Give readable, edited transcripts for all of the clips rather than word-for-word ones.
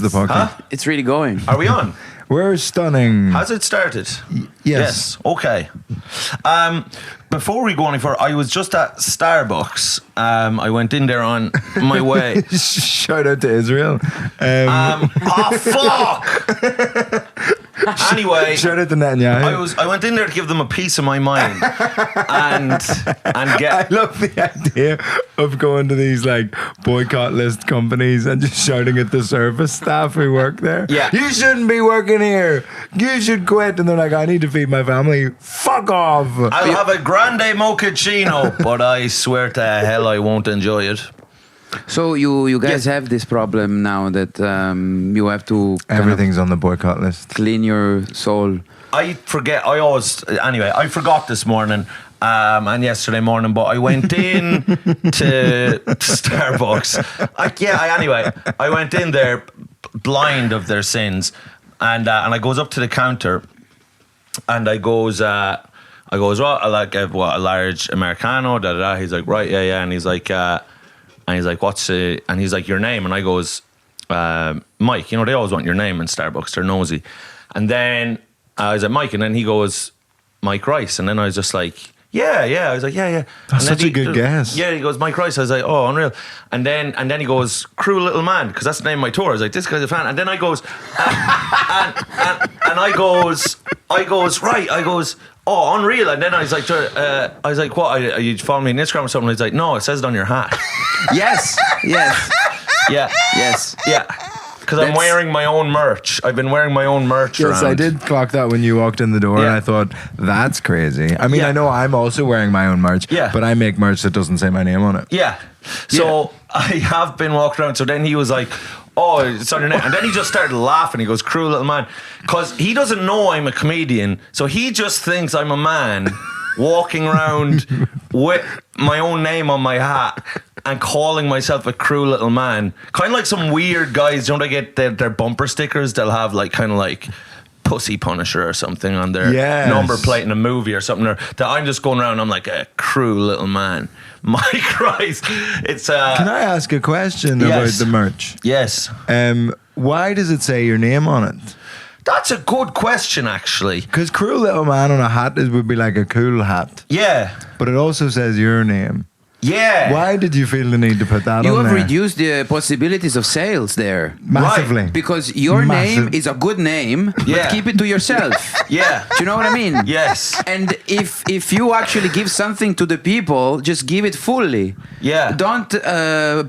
The podcast. Huh? It's really going. Are we on? We're stunning. Has it started? Yes. Okay. Before we go any further, I was just at Starbucks. I went in there on my way. Shout out to Israel. Oh fuck! Anyway, Shout out to Netanyahu. I went in there to give them a piece of my mind and get. I love the idea of going to these like boycott list companies and just shouting at the service staff who work there. Yeah. You shouldn't be working here. You should quit. And they're like, I need to feed my family. Fuck off. I'll have a grande mochaccino, but I swear to hell I won't enjoy it. So you guys have this problem now that you have to Everything's on the boycott list. clean your soul. I forgot this morning and yesterday morning, but I went in to Starbucks. I went in there blind of their sins, and I goes up to the counter, and I goes, well, I like a large Americano. Da da da. He's like, right, yeah, and he's like, what's it? And he's like, your name, and I goes, Mike. You know, they always want your name in Starbucks. They're nosy. And then I was like, Mike, and then he goes, Mike Rice, and then I was just like, yeah. I was like, yeah. That's such a good guess. Yeah, he goes, Mike Rice. I was like, oh, unreal. And then he goes, Cruel Little Man, because that's the name of my tour. I was like, this guy's a fan. And then I goes, and I goes, right. I goes, oh, unreal. And then I was like, what? Are you following me on Instagram or something? He's like, no, it says it on your hat. Yes. Yeah. Yes. Yeah. Because I'm wearing my own merch. I've been wearing my own merch Yes, around. I did clock that when you walked in the door, and I thought, that's crazy. I mean, I know I'm also wearing my own merch, but I make merch that doesn't say my name on it. Yeah. So I have been walking around. So then he was like, oh, it's on your neck. And then he just started laughing. He goes, Cruel Little Man. Because he doesn't know I'm a comedian. So he just thinks I'm a man walking around with my own name on my hat and calling myself a cruel little man. Kind of like some weird guys, don't they get their bumper stickers? They'll have like kind of like Pussy Punisher or something on their number plate in a movie or something. That I'm just going around and I'm like a cruel little man. My Christ. It's Can I ask a question about the merch? Yes. Why does it say your name on it? That's a good question, actually. Because Cruel Little Man on a hat would be like a cool hat. Yeah. But it also says your name. Yeah. Why did you feel the need to put that on there? You have reduced the possibilities of sales there. Massively. Right. Because your name is a good name, but keep it to yourself. Yeah. Do you know what I mean? Yes. And if you actually give something to the people, just give it fully. Yeah. Don't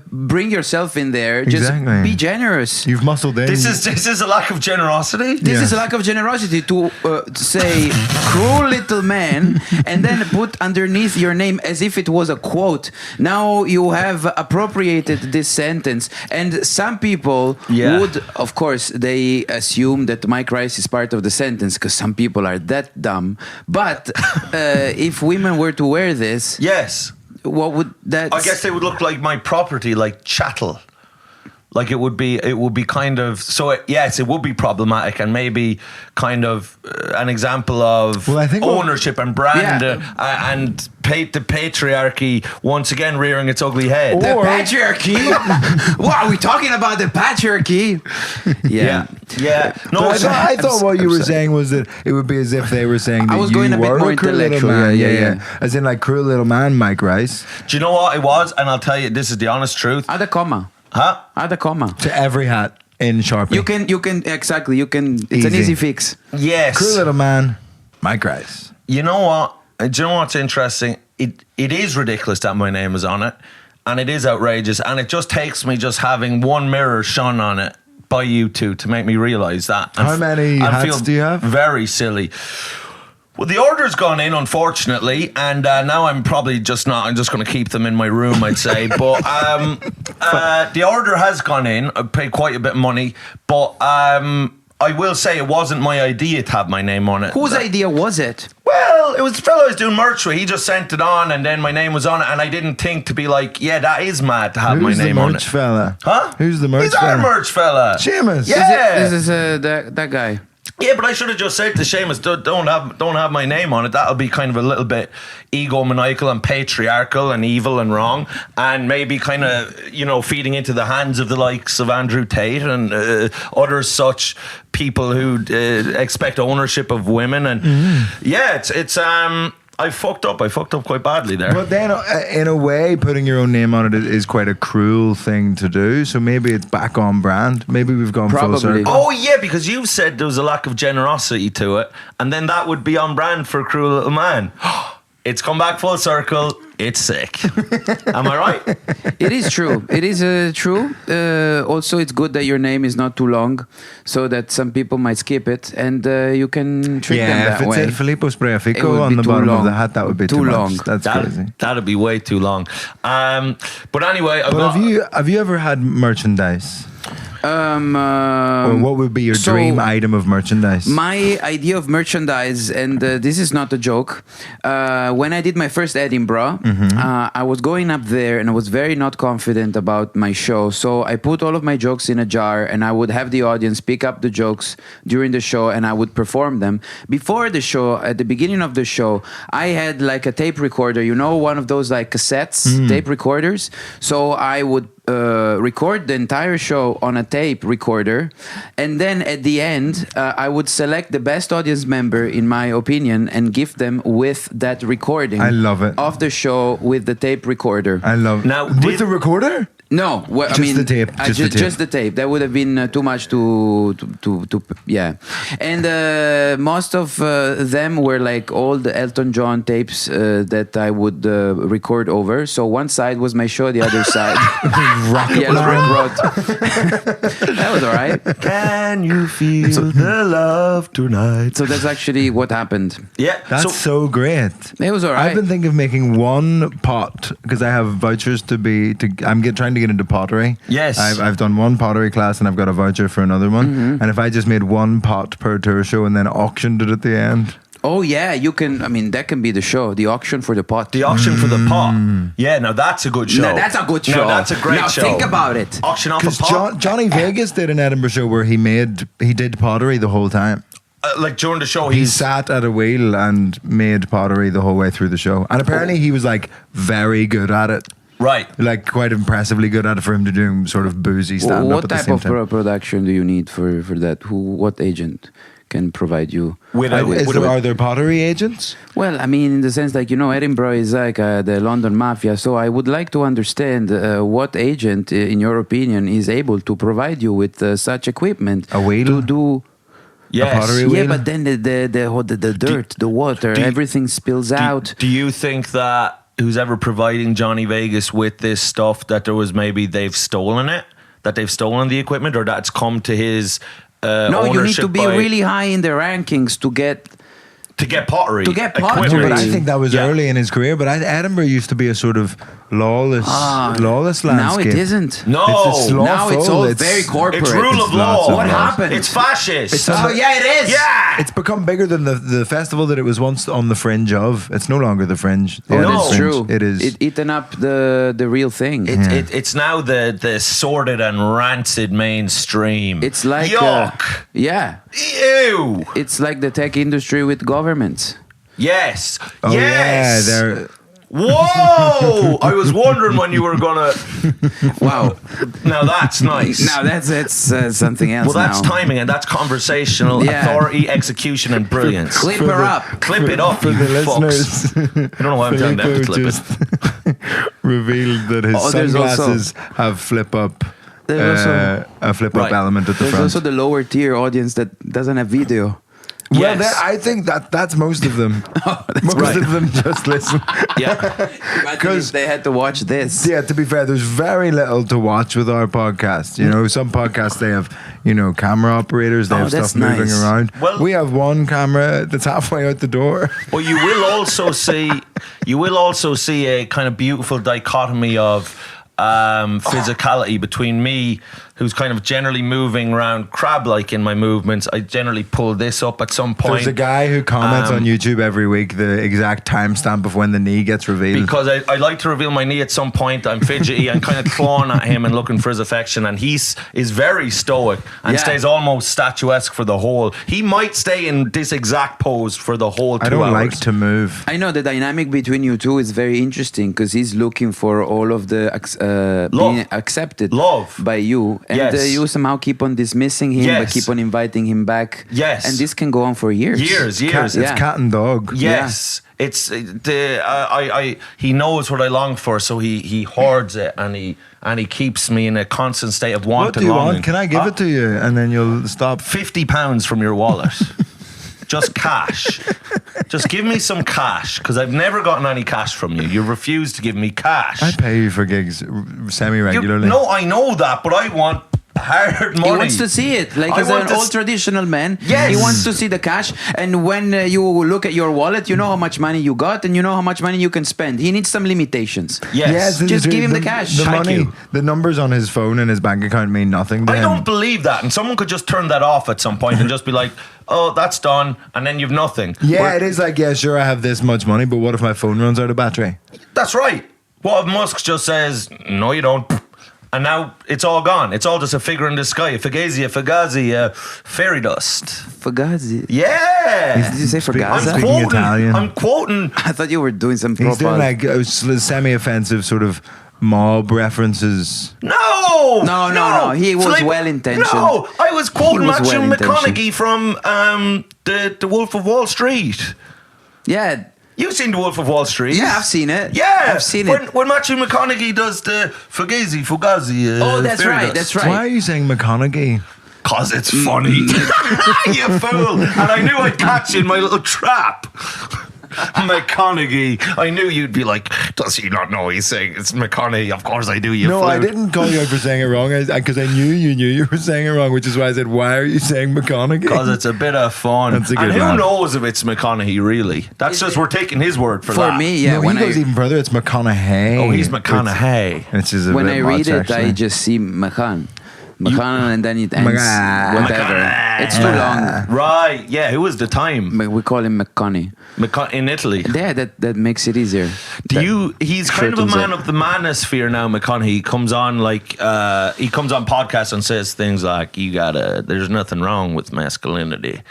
bring yourself in there. Just be generous. You've muscled in. This is a lack of generosity. This is a lack of generosity to say cruel little man and then put underneath your name as if it was a quote. Now you have appropriated this sentence, and some people would, of course, they assume that Mike Rice is part of the sentence because some people are that dumb. But if women were to wear this, what would that? I guess they would look like my property, like chattel. Like it would be kind of it would be problematic and maybe kind of an example of ownership and brand and the patriarchy once again rearing its ugly head. The patriarchy? What are we talking about? The patriarchy? Yeah. No, I thought what you were saying was that it would be as if they were saying that I was going a bit more intellectual. Man. As in like Cruel Little Man, Mike Rice. Do you know what it was? And I'll tell you, this is the honest truth. Add a comma. Huh? Add a comma. To every hat in Sharpie. You can exactly. It's an easy fix. Yes. Cruel Little Man, Mike Rice. You know what? Do you know what's interesting? It is ridiculous that my name is on it, and it is outrageous, and it just takes me just having one mirror shone on it by you two to make me realise that. How many hats do you have? Very silly. Well, the order's gone in, unfortunately, and now I'm probably just not. I'm just going to keep them in my room, I'd say. But the order has gone in. I paid quite a bit of money, but I will say it wasn't my idea to have my name on it. Whose idea was it? Well, it was the fellow I was doing merch with. He just sent it on, and then my name was on it, and I didn't think to be like, yeah, that is mad to have my name on it. Who's the merch fella? Huh? Who's the merch fella? He's our merch fella. Seamus. Yeah. This is that guy. Yeah, but I should have just said to Seamus, don't have my name on it. That'll be kind of a little bit egomaniacal and patriarchal and evil and wrong, and maybe kind of, you know, feeding into the hands of the likes of Andrew Tate and other such people who expect ownership of women. And yeah, it's I fucked up quite badly there. But then, in a way, putting your own name on it is quite a cruel thing to do. So maybe it's back on brand. Maybe we've gone full circle. Oh, yeah, because you've said there was a lack of generosity to it. And then that would be on brand for Cruel Little Man. It's come back full circle. It's sick. Am I right? It is true. It is true. Also, it's good that your name is not too long, so that some people might skip it, and you can treat them that way. Yeah, if it said Filippo Spreafico on the bottom of the hat, that would be too long. That's crazy. That'd be way too long. But anyway, have you ever had merchandise? Or what would be your dream item of merchandise? My idea of merchandise, and this is not a joke, when I did my first Edinburgh, I was going up there and I was very not confident about my show. So I put all of my jokes in a jar and I would have the audience pick up the jokes during the show and I would perform them. Before the show, at the beginning of the show, I had like a tape recorder, you know, one of those like cassettes, tape recorders. So I would record the entire show on a tape recorder, and then at the end I would select the best audience member, in my opinion, and give them with that recording. I love it. Of the show with the tape recorder. I love it. Now, with the recorder? No, well, just the tape. Just the tape. That would have been too much to yeah. And most of them were like old Elton John tapes that I would record over. So one side was my show, the other side. Rocket That was all right. Can you feel the love tonight? So that's actually what happened. Yeah, that's so great. It was all right. I've been thinking of making one pot because I have vouchers I'm trying to get into pottery. Yes. I've done one pottery class and I've got a voucher for another one. And if I just made one pot per tour show and then auctioned it at the end. Oh yeah, you can. I mean, that can be the show. The auction for the pot. The auction for the pot. Yeah, now that's a good show. No, that's a good show. No, that's a great show. Now think about it. Auction off a pot. Johnny Vegas did an Edinburgh show where he did pottery the whole time. Like during the show, he sat at a wheel and made pottery the whole way through the show. And apparently he was like very good at it. Right. Like quite impressively good at it for him to do sort of boozy stand-up what at the type same of time. production do you need for that? What agent can provide you? Are there pottery agents? Well, I mean, in the sense like, you know, Edinburgh is like the London Mafia. So I would like to understand what agent, in your opinion, is able to provide you with such equipment. A wheel? To do... Yes. A pottery wheel? Yeah, but then the dirt, the water, everything spills out. Do you think that who's ever providing Johnny Vegas with this stuff, that there was maybe they've stolen the equipment, or that's come to his no, you need to be really high in the rankings to get pottery. To get pottery. No, but I think that was early in his career. But Edinburgh used to be a sort of lawless landscape. Now it isn't. No, now it's all very corporate. It's rule of law. What happened? It's fascist. Yeah, it is. Yeah, it's become bigger than the festival that it was once on the fringe of. It's no longer the fringe. That's true. It is. It eaten up the real thing. It's now the sordid and rancid mainstream. It's like yuck. Yeah. Ew. It's like the tech industry with governments. Yes. Oh yes. yeah, they're. Whoa! I was wondering when you were gonna. Wow! Now that's nice. Now that's something else. Well, that's timing and that's conversational authority, execution, and brilliance. Clip her up. Clip it up for you the listeners. I don't know why I'm telling them to clip it. Revealed that his sunglasses have flip up. A flip up element at the front. There's also the lower tier audience that doesn't have video. Well, I think that's most of them. Most of them just listen. Yeah, because they had to watch this. Yeah, to be fair, there's very little to watch with our podcast. You know, some podcasts they have, camera operators. They have stuff moving around. Well, we have one camera that's halfway out the door. Well, you will also see a kind of beautiful dichotomy of physicality between me, who's kind of generally moving around crab-like in my movements. I generally pull this up at some point. There's a guy who comments on YouTube every week the exact timestamp of when the knee gets revealed. Because I like to reveal my knee at some point. I'm fidgety. I'm kind of clawing at him and looking for his affection. And he is very stoic and stays almost statuesque for the whole. He might stay in this exact pose for the whole 2 hours. I don't like to move. I know the dynamic between you two is very interesting because he's looking for all of the being accepted by you. And you somehow keep on dismissing him, but keep on inviting him back. Yes. And this can go on for years. Years. It's cat and dog. Yes. Yeah. It's he knows what I long for, so he hoards it and he keeps me in a constant state of want and longing. What do you want? Can I give it to you? And then you'll stop. £50 from your wallet. Just cash. Just give me some cash, because I've never gotten any cash from you. You refuse to give me cash. I pay you for gigs semi-regularly. No, I know that, but I want hard money. He wants to see it. Like, he's an old traditional man. Yes. He wants to see the cash. And when you look at your wallet, you know how much money you got and you know how much money you can spend. He needs some limitations. Yes. Just give him the cash. The money, the numbers on his phone and his bank account mean nothing to him. I don't believe that. And someone could just turn that off at some point and just be like, oh, that's done, and then you've nothing. Yeah, it is like, yeah, sure, I have this much money, but what if my phone runs out of battery? That's right. What if Musk just says, no, you don't, and now it's all gone. It's all just a figure in the sky. Fugazi, fairy dust. Fugazi? Yeah! Did you say Fugazi? I'm quoting. I thought you were doing some proper... He's doing like semi-offensive sort of mob references. No. He was well-intentioned. No, I was quoting Matthew McConaughey from the Wolf of Wall Street. Yeah. You've seen The Wolf of Wall Street? Yeah, I've seen it. Yeah, I've seen it. When Matthew McConaughey does the Fugazi. Oh, that's right. That's right. Why are you saying McConaughey? Because it's funny. You fool. And I knew I'd catch you in my little trap. McConaughey. I knew you'd be like, does he not know he's saying it's McConaughey? Of course I do, you No, flute. I didn't call you out for saying it wrong because I knew you were saying it wrong, which is why I said, why are you saying McConaughey? Because it's a bit of fun. That's a good and who laugh. knows if it's McConaughey, really? That's just, we're taking his word for that. For me, yeah. No, he goes even further. It's McConaughey. Oh, he's McConaughey. Which is a when bit I read much, it, actually. I just see McCann, and then it ends whatever. It's too long. Right, yeah, who was the time? We call him McConaughey. In Italy. Yeah, that makes it easier. He's kind of a man of the manosphere now, McConaughey. He comes on podcasts and says things like, there's nothing wrong with masculinity.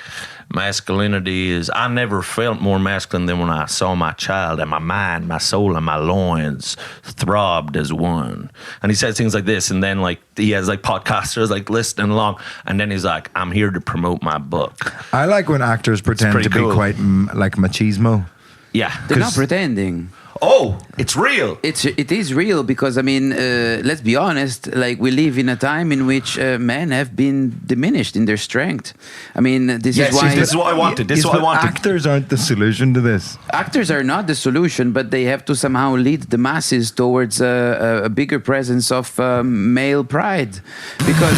Masculinity is, I never felt more masculine than when I saw my child, and my mind, my soul, and my loins throbbed as one. And he says things like this, and then like he has like podcasters like listening along, and then he's like, I'm here to promote my book. I like when actors pretend to be quite like machismo. Yeah. They're not pretending. Oh, it's real. It is real because, I mean, let's be honest, like we live in a time in which men have been diminished in their strength. I mean, this is why... This is what I wanted. Actors aren't the solution to this. Actors are not the solution, but they have to somehow lead the masses towards a bigger presence of male pride. Because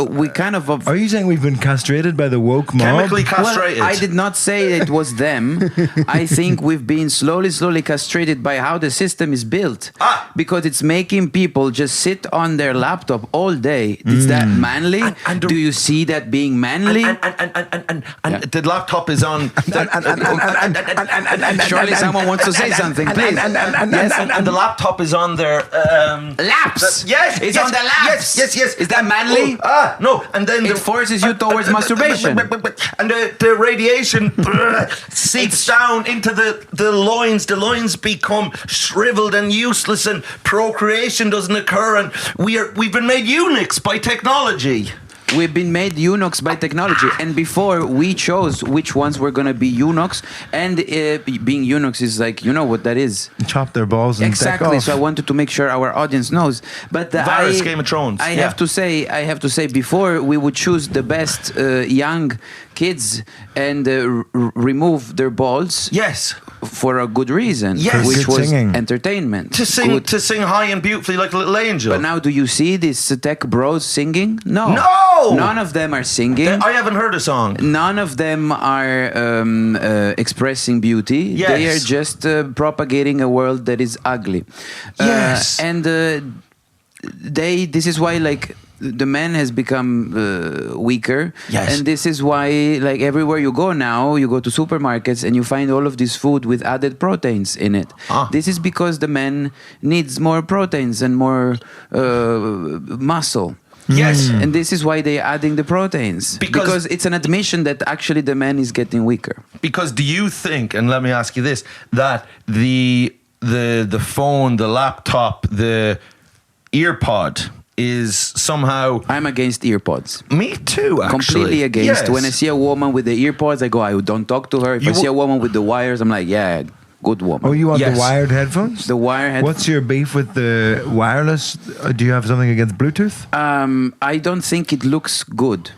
we kind of... Are you saying we've been castrated by the woke mob? Chemically castrated. Well, I did not say it was them. I think we've been slowly castrated by how the system is built. Because it's making people just sit on their laptop all day. Is that manly? Do you see that being manly? And the laptop is on. Surely someone wants to say something, please. And the laptop is on their laps. Yes, it's on the laps. Yes. Is that manly? No. And then it forces you towards masturbation. And the radiation seeps down into the loins. The loins become shriveled and useless, and procreation doesn't occur. And we've been made eunuchs by technology. We've been made eunuchs by technology, and before we chose which ones were going to be eunuchs, and being eunuchs is like, you know what that is. Chop their balls and exactly. So I wanted to make sure our audience knows. But Game of Thrones. I have to say, before we would choose the best young kids and remove their balls. Yes. for a good reason, Yes. which Good was singing. entertainment. To sing high and beautifully like a little angel. But now, do you see these tech bros singing? No. No! None of them are singing. I haven't heard a song. None of them are expressing beauty. Yes. They are just propagating a world that is ugly. Yes. And this is why, like, the man has become weaker. Yes. And this is why, like, everywhere you go now, you go to supermarkets and you find all of this food with added proteins in it. This is because the man needs more proteins and more muscle. Yes. And this is why they're adding the proteins. Because it's an admission that actually the man is getting weaker. Because do you think, and let me ask you this, that the phone, the laptop, the earpod is somehow... I'm against earpods. Me too, actually. Completely against. Yes. When I see a woman with the earpods, I go, I don't talk to her. If I see a woman with the wires, I'm like, yeah, good woman. Oh, you want Yes. the wired headphones? The wire headphones. What's your beef with the wireless? Do you have something against Bluetooth? I don't think it looks good.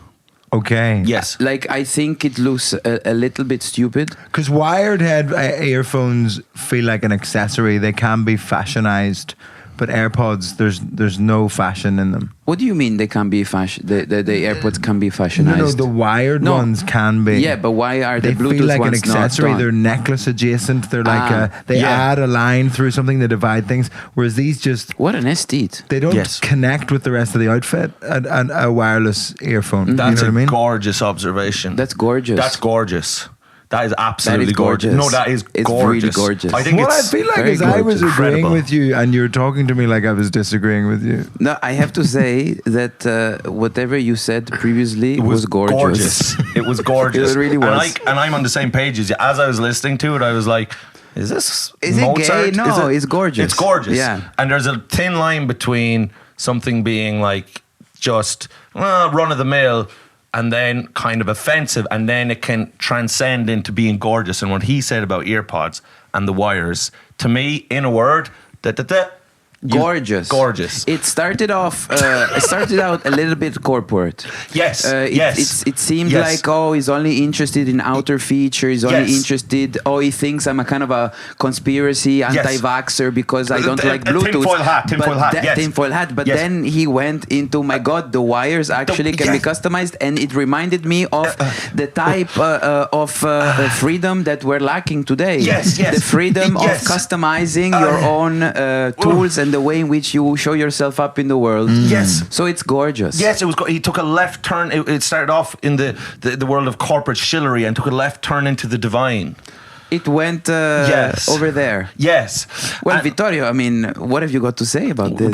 Okay. Yes. Like, I think it looks a little bit stupid. Because wired earphones feel like an accessory. They can be fashionized. But AirPods, there's no fashion in them. What do you mean they can be fashion? The AirPods can be fashionized? No, the wired ones can be. Yeah, but why are the they Bluetooth feel like an ones not accessory. done? They're necklace adjacent. They're like they add a line through something to divide things. Whereas these just What an esthete. they don't Yes. connect with the rest of the outfit. A wireless earphone. That's you know what I mean? gorgeous observation. That's gorgeous. That's gorgeous. That is absolutely gorgeous. No, that is It's gorgeous. really gorgeous. I think What I it's feel like very is I was gorgeous. agreeing Incredible. with you, and you're talking to me like I was disagreeing with you. No, I have to say that whatever you said previously It was gorgeous. It was gorgeous. It really was. And I'm on the same page as you. As I was listening to it, I was like, is this Is it Mozart? gay? No, it's gorgeous. It's gorgeous. Yeah. And there's a thin line between something being like just run of the mill and then kind of offensive, and then it can transcend into being gorgeous. And what he said about earpods and the wires, to me, in a word, Gorgeous. Gorgeous. It started off. It started out a little bit corporate. Yes. Yes. It seemed Yes. like, oh, he's only interested in outer features. He's only Yes. interested. Oh, he thinks I'm a kind of a conspiracy anti-vaxxer because I don't like Bluetooth. Tinfoil hat. Yes. Tinfoil hat. But Yes. then he went into, my God, the wires actually can be yes. customized, and it reminded me of the type of freedom that we're lacking today. Yes. The freedom Yes. of customizing your own tools and the way in which you show yourself up in the world. Yes. So it's gorgeous. Yes, it was. He took a left turn. It started off in the world of corporate chivalry and took a left turn into the divine. It went Yes. over there. Yes. Well, And- Vittorio, I mean, what have you got to say about this?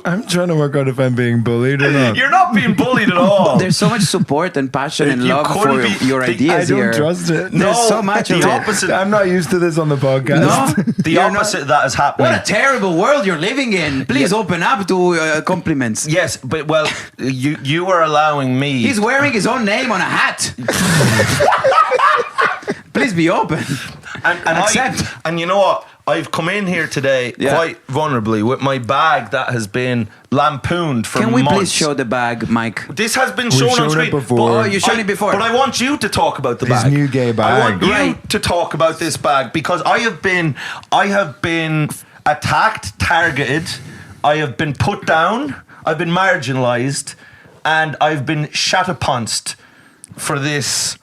I'm trying to work out if I'm being bullied or not. You're not being bullied at all. There's so much support and passion and You love couldn't for be- your I ideas I don't here. trust it. There's so much the of it. opposite. I'm not used to this on the podcast. No? The You're not- opposite of that is happening. What a terrible world you're living in. Please open up to compliments. Yes, but well, you are allowing me. He's wearing his own name on a hat. Please be open. and accept. And you know what? I've come in here today Yeah. quite vulnerably with my bag that has been lampooned for Can we months. please show the bag, Mike? This has been We've shown on shown it screen before. Oh, you've shown it before. But I want you to talk about the His bag. new gay I bag. want you Right. to talk about this bag because I have been attacked, targeted. I have been put down. I've been marginalised, and I've been shatapunst for this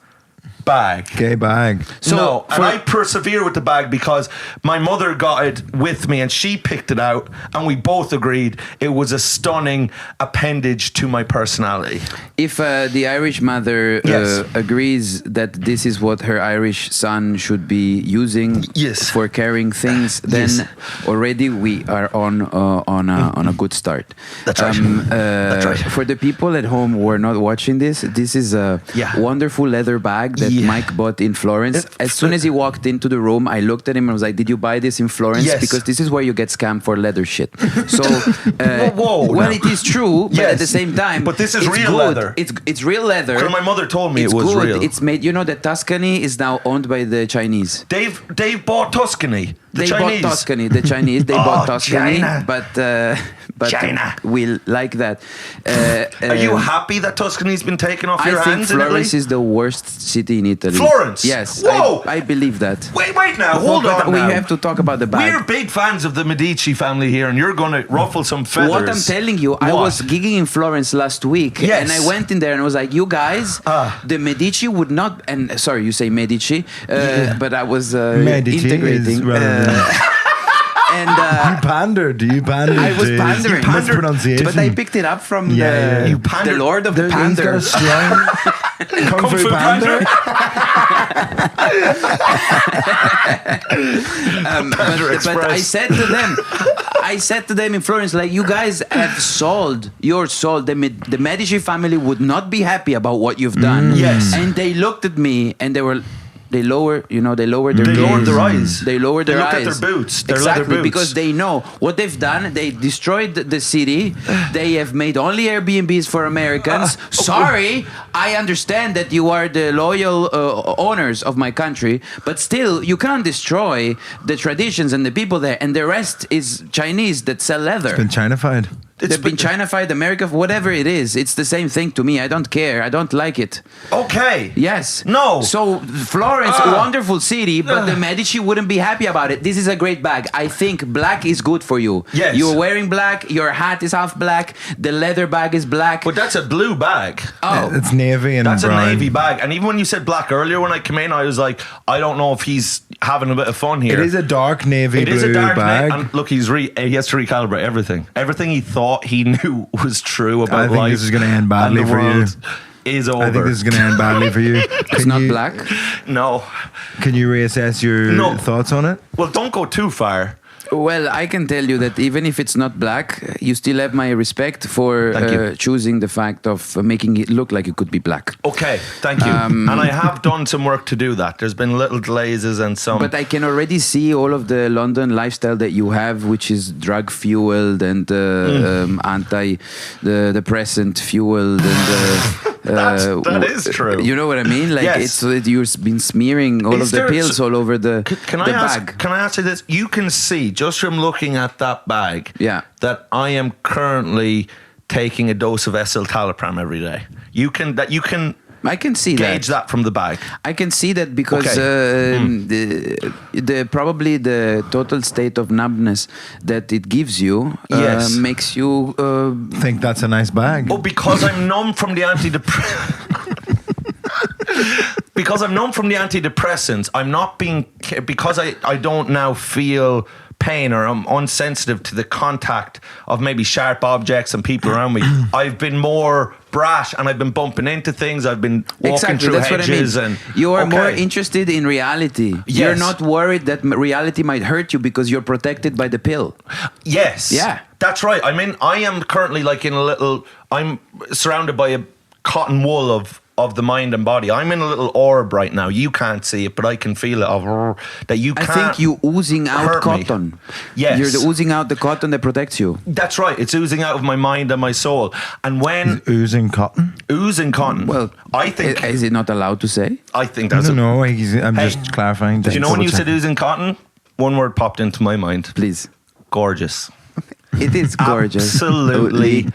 bag. Gay bag. So, No, and for- I persevere with the bag because my mother got it with me and she picked it out and we both agreed it was a stunning appendage to my personality. If the Irish mother Yes. agrees that this is what her Irish son should be using Yes. for carrying things, then Yes. already we are on a good start. That's right. That's right. For the people at home who are not watching this, this is a Yeah. wonderful leather bag that Yeah. Mike bought in Florence. As soon as he walked into the room, I looked at him and was like, "Did you buy this in Florence? Yes. Because this is where you get scammed for leather shit." So, Whoa, well, no. it is true, but Yes. at the same time, But this is it's real good. leather. It's real leather. Because my mother told me It's it was good. real. It's made. You know that Tuscany is now owned by the Chinese. Dave bought Tuscany. The They Chinese. bought Tuscany. The Chinese. They Oh, bought Tuscany, China. but China. we like that. Are you happy that Tuscany's been taken off your I think hands in Italy? Florence is the worst city in Italy. Florence? Yes. Whoa! I believe that. Wait now, hold But on we now. have to talk about the bag. We're big fans of the Medici family here, and you're going to ruffle some feathers. What I'm telling you, I was gigging in Florence last week, Yes. and I went in there and I was like, "You guys, the Medici would not." And sorry, you say Medici, but I was Medici integrating. is rather And you pandered. I was to pandering, mispronunciation. but I picked it up from Yeah. You the pandered. Lord of the He's got a Panders. strong Kung Fu Panda. But I said to them in Florence, like, you guys have sold your soul. The Medici family would not be happy about what you've done. Yes. And they looked at me and they lowered their They lowered gaze. their eyes. They lowered They their looked eyes. at their boots, their exactly, leather boots. because they know what they've done. They destroyed the city. They have made only Airbnbs for Americans. Sorry, I understand that you are the loyal owners of my country, but still, you can't destroy the traditions and the people there. And the rest is Chinese that sell leather. Been China-fied. They've been China-fied, America, whatever it is. It's the same thing to me. I don't care. I don't like it. Okay. Yes. No. So Florence, a wonderful city, but the Medici wouldn't be happy about it. This is a great bag. I think black is good for you. Yes. You're wearing black. Your hat is half black. The leather bag is black. But that's a blue bag. Oh. It's navy and That's brown. a navy bag. And even when you said black earlier, when I came in, I was like, I don't know if he's having a bit of fun here. It is a dark navy It blue is a dark bag. and look, he has to recalibrate everything. Everything he thought he knew was true about I think life. this is going to end badly and the for you. world is over. I think this is going to end badly for you. It's not black. No. Can you reassess your thoughts on it? Well, don't go too far. Well, I can tell you that even if it's not black, you still have my respect for Thank you. choosing the fact of making it look like it could be black. Okay, thank you. And I have done some work to do that. There's been little glazes and some. But I can already see all of the London lifestyle that you have, which is drug fueled and anti-depressant fueled, and that is true. You know what I mean? Like Yes. you've been smearing all Is of the there- pills all over the Can I bag. ask you this? You can see just from looking at that bag, Yeah. that I am currently taking a dose of escitalopram every day. You can I can see gauge that from the bag. I can see that because the probably the total state of numbness that it gives you Yes. makes you Think that's a nice bag. Oh, because I'm numb from the because I'm numb from the antidepressants, I'm not being because I don't now feel pain or I'm unsensitive to the contact of maybe sharp objects and people around me. I've been more brash and I've been bumping into things. I've been walking through that's hedges what I mean. and You are more Okay. interested in reality. Yes. You're not worried that reality might hurt you because you're protected by the pill. Yes. Yeah. That's right. I mean, I am currently like in a little, I'm surrounded by a cotton wool of the mind and body. I'm in a little orb right now. You can't see it, but I can feel it. That you I can't. think you oozing out hurt me. cotton. Yes. You're oozing out the cotton that protects you. That's right. It's oozing out of my mind and my soul. And when Oozing cotton? oozing cotton, Well, I think is it not allowed to say? that's. No, I'm Hey, just clarifying. Do you know when you said oozing cotton? One word popped into my mind. Please. Gorgeous. It is gorgeous. Absolutely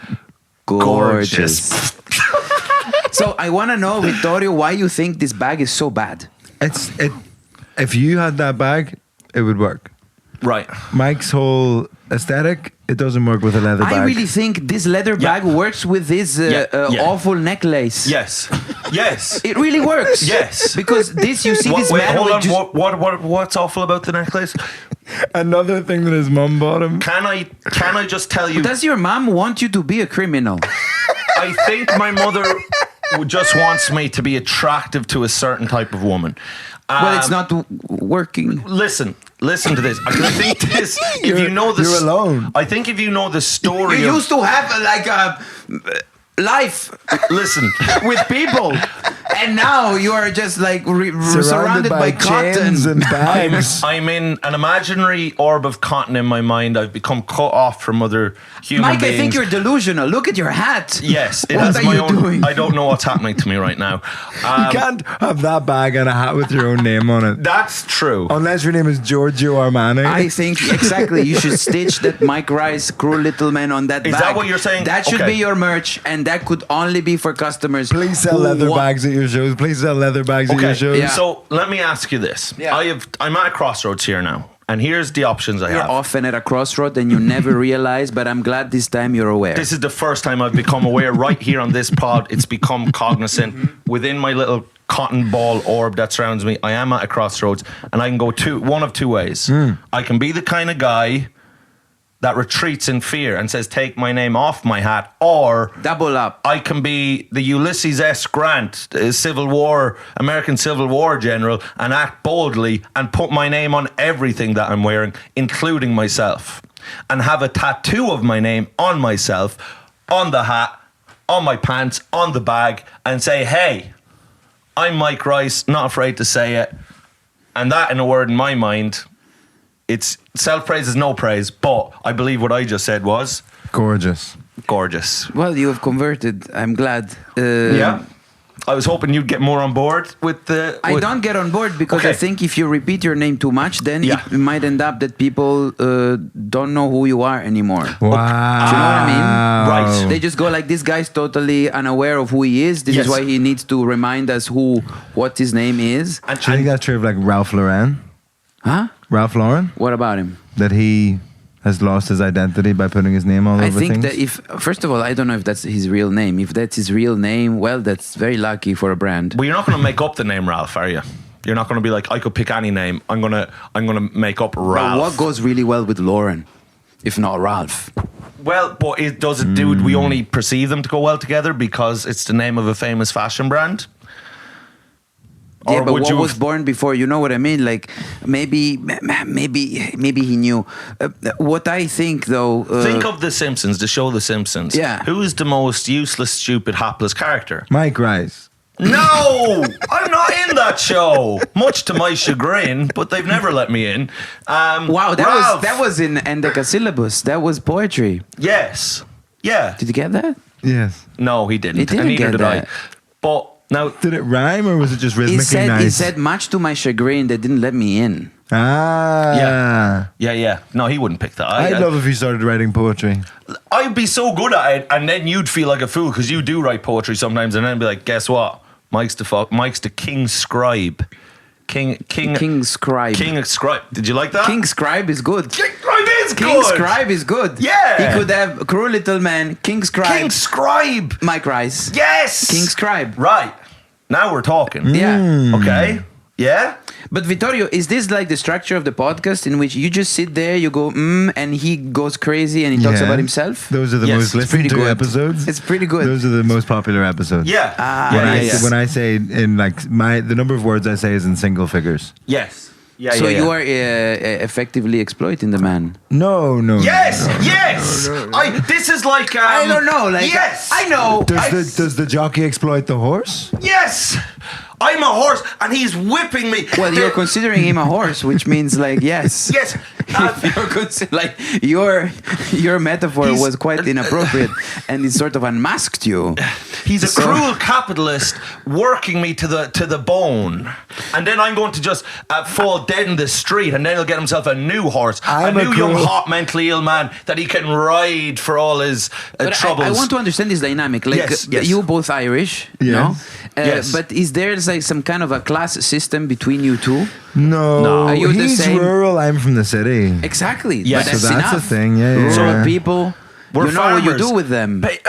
gorgeous. So I want to know, Vittorio, why you think this bag is so bad? If you had that bag, it would work. Right. Mike's whole aesthetic, it doesn't work with a leather bag. I really think this leather bag works with this awful necklace. Yes. Yes. It really works. Yes. Because you see this man hold with on. just... What's awful about the necklace? Another thing that his mum bought him. Can I just tell you? Does your mom want you to be a criminal? I think my mother just wants me to be attractive to a certain type of woman. Well, it's not working. Listen to this. I think this. If you know this, you're alone. I think if you know the story. You used to have like a life Listen. with people, and now you are just like surrounded by cotton chains and bags. I'm in an imaginary orb of cotton in my mind. I've become cut off from other human Mike, beings. I think you're delusional. Look at your hat. Yes, it What has are my you own. doing? I don't know what's happening to me right now. You can't have that bag and a hat with your own name on it. That's true. Unless your name is Giorgio Armani. I think exactly. You should stitch that Mike Rice Cruel Little Man on that Is bag. that what you're saying? That should Okay. be your merch, and that could only be for customers. Please sell who leather want- bags at your shows. Please sell leather bags at your shows. Yeah. So let me ask you this. Yeah. I'm at a crossroads here now, and here's the options I You're have. often at a crossroad and you never realize, but I'm glad this time you're aware. This is the first time I've become aware right here on this pod. It's become cognizant within my little cotton ball orb that surrounds me. I am at a crossroads, and I can go one of two ways. I can be the kind of guy that retreats in fear and says, take my name off my hat, or Double up. I can be the Ulysses S. Grant, American Civil War general, and act boldly and put my name on everything that I'm wearing, including myself, and have a tattoo of my name on myself, on the hat, on my pants, on the bag, and say, hey, I'm Mike Rice, not afraid to say it. And that, in a word in my mind, it's self-praise is no praise, but I believe what I just said was Gorgeous. gorgeous. Well, you have converted. I'm glad. Yeah. I was hoping you'd get more on board with the... I don't get on board because Okay. I think if you repeat your name too much, then Yeah. it might end up that people don't know who you are anymore. Wow. Do you know what I mean? Right. They just go like, this guy's totally unaware of who he is. This Yes. is why he needs to remind us what his name is. And, Do you think that's true of like Ralph Lauren? Huh? Ralph Lauren? What about him? That he has lost his identity by putting his name all I over think things? that if, first of all, I don't know if that's his real name. If that's his real name, well, that's very lucky for a brand. Well, you're not going to make up the name Ralph, are you? You're not going to be like, I could pick any name. I'm gonna make up Ralph. What goes really well with Lauren, if not Ralph? Well, but we only perceive them to go well together because it's the name of a famous fashion brand? Yeah, Or but would what you was have- born before? You know what I mean? Like maybe he knew. What I think, though. Think of The Simpsons, the show The Simpsons. Yeah. Who is the most useless, stupid, hapless character? Mike Rice. No! I'm not in that show. Much to my chagrin, but they've never let me in. Wow, Ralph. that was in Endecasyllabus. That was poetry. Yes. Yeah. Did you get that? Yes. No, he didn't. He didn't and neither get did that. I. But now, Did it rhyme or was it just rhythmically He nice? said, much to my chagrin, they didn't let me in. Ah. yeah. No, he wouldn't pick that. I'd love if you started writing poetry. I'd be so good at it, and then you'd feel like a fool because you do write poetry sometimes, and then be like, guess what? Mike's the king scribe. King Scribe. King scribe. Did you like that? King Scribe is good. King scribe is King good. Scribe is good. Yeah. He could have Cruel Little Man, King Scribe, King scribe. Mike Rice. Yes. King Scribe. Right. Now we're talking. Yeah. Okay. Yeah. But Vittorio, is this like the structure of the podcast in which you just sit there, you go, and he goes crazy and he talks Yeah. about himself? Those are the Yes, most it's listened pretty to good. episodes. It's pretty good. Those are the most popular episodes. Yeah. When I say in like the number of words I say is in single figures. Yes. Yeah. So yeah. you are effectively exploiting the man. No. Yes. Yes. This is like. I don't know. Like, yes. I know. Does the jockey exploit the horse? Yes. I'm a horse, and he's whipping me. Well, you're considering him a horse, which means like yes. Yes. Your metaphor He's- was quite inappropriate, and it sort of unmasked you. He's a So- cruel capitalist working me to the bone, and then I'm going to just fall dead in the street, and then he'll get himself a new horse, I'm a a new young, cruel- hot, mentally ill man that he can ride for all his But troubles. I want to understand this dynamic. Like Yes, yes. you both Irish, Yes. no? Yes. But is there like some kind of a class system between you two? No. Are you the He's same? rural. I'm from the city. Exactly. Yes. But So that's that's enough. a thing. Yeah. Rural people. We're you know what you farmers. do with them. But,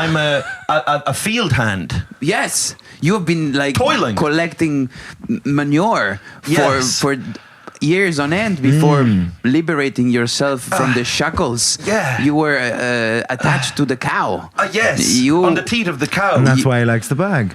I'm a field hand. Yes, you have been like Toiling. collecting manure Yes. for years on end before liberating yourself from the shackles. Yeah. You were attached to the cow. Yes, You- on the teat of the cow. And that's why he likes the bag.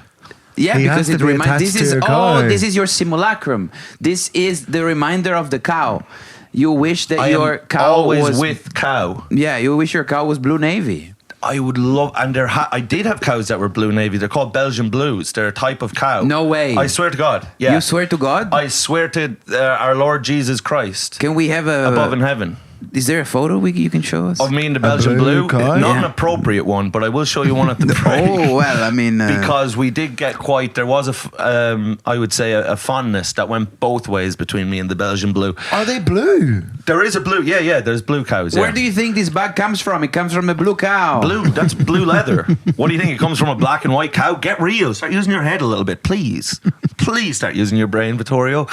Yeah, He because has it to be reminds. attached This to is your cow. this is your simulacrum. This is the reminder of the cow. You wish that I your am cow always was with cow. Yeah, you wish your cow was Blue Navy. I would love, and I did have cows that were blue navy. They're called Belgian blues. They're a type of cow. No way. I swear to God. Yeah. You swear to God? I swear to our Lord Jesus Christ. Can we have above in heaven? Is there a photo you can show us? Of me in the Belgian blue? Not an appropriate one, but I will show you one at the break. Oh, well, I mean... because we did get there was I would say a fondness that went both ways between me and the Belgian blue. Are they blue? There is a blue, yeah, there's blue cows. Where do you think this bag comes from? It comes from a blue cow. Blue, that's blue leather. What do you think? It comes from a black and white cow? Get real. Start using your head a little bit, please. Please start using your brain, Vittorio.